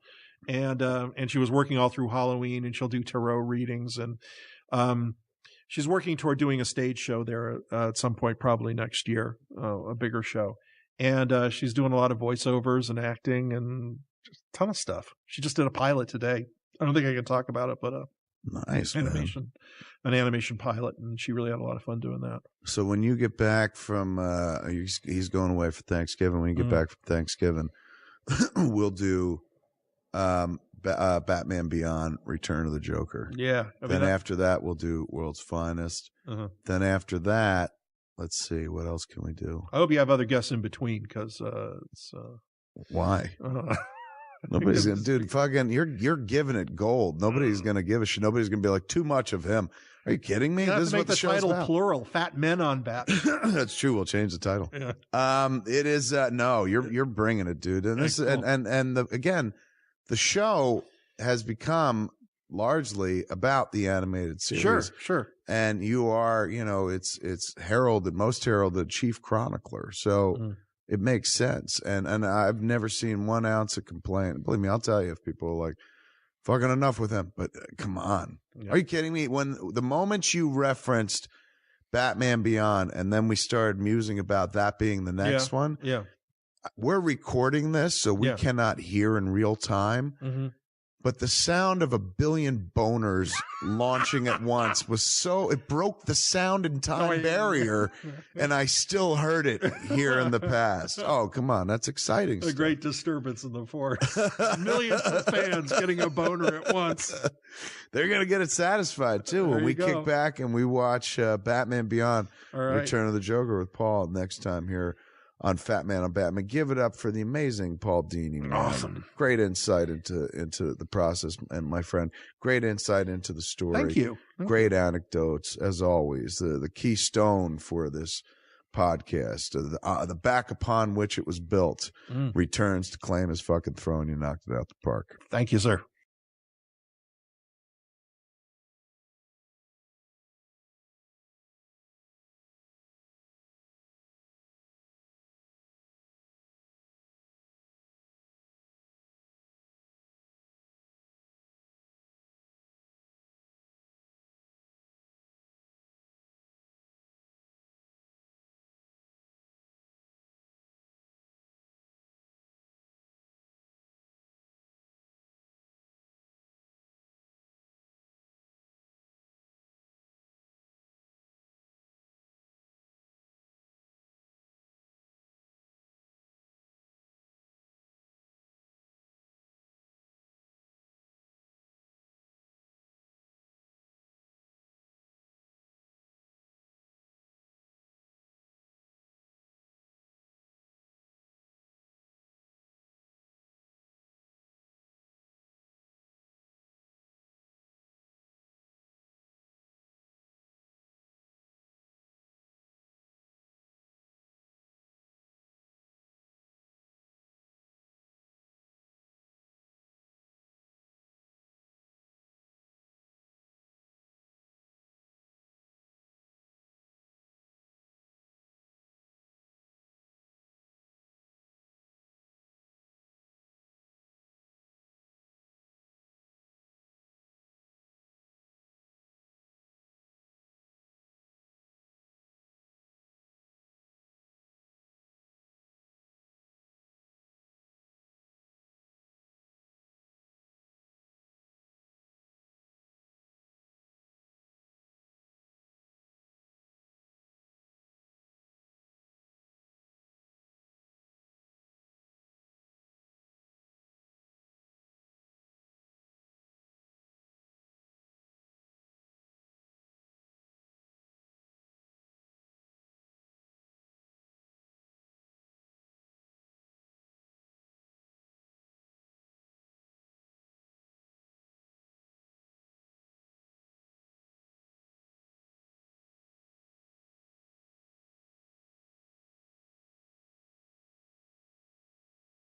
And she was working all through Halloween, and she'll do tarot readings, and she's working toward doing a stage show there at some point, probably next year, a bigger show. And she's doing a lot of voiceovers and acting and just a ton of stuff. She just did a pilot today. I don't think I can talk about it, but nice an animation pilot, and she really had a lot of fun doing that. So when you get back from he's going away for Thanksgiving. When you get back from Thanksgiving, we'll do Batman Beyond, Return of the Joker. Yeah. Then after that, we'll do World's Finest. Then after that, let's see, what else can we do? I hope you have other guests in between, because it's why? Nobody's gonna, dude. Fucking, you're giving it gold. Nobody's gonna give a shit. Nobody's gonna be like, too much of him. Are you kidding me? You this is what the title about. Plural. Fat men on Bat. That's true. We'll change the title. Yeah. It is no. You're bringing it, dude. And this again, the show has become largely about the animated series. Sure. And you are, it's most heralded chief chronicler. So. It makes sense. And I've never seen 1 ounce of complaint. Believe me, I'll tell you if people are like, fucking enough with him. But come on. Yeah. Are you kidding me? When the moment you referenced Batman Beyond, and then we started musing about that being the next one. Yeah. We're recording this, so we cannot hear in real time. but the sound of a billion boners launching at once it broke the sound and time barrier, and I still heard it here in the past. Oh, come on. That's exciting stuff. A great disturbance in the force. Millions of fans getting a boner at once. They're going to get it satisfied, too, when we kick back and we watch Batman Beyond, Return of the Joker with Paul next time here on Fat Man on Batman. Give it up for the amazing Paul Dini. Man. Awesome. Great insight into the process, and my friend, great insight into the story. Thank you. Great anecdotes, as always. The keystone for this podcast, the back upon which it was built, returns to claim his fucking throne. You knocked it out the park. Thank you, sir.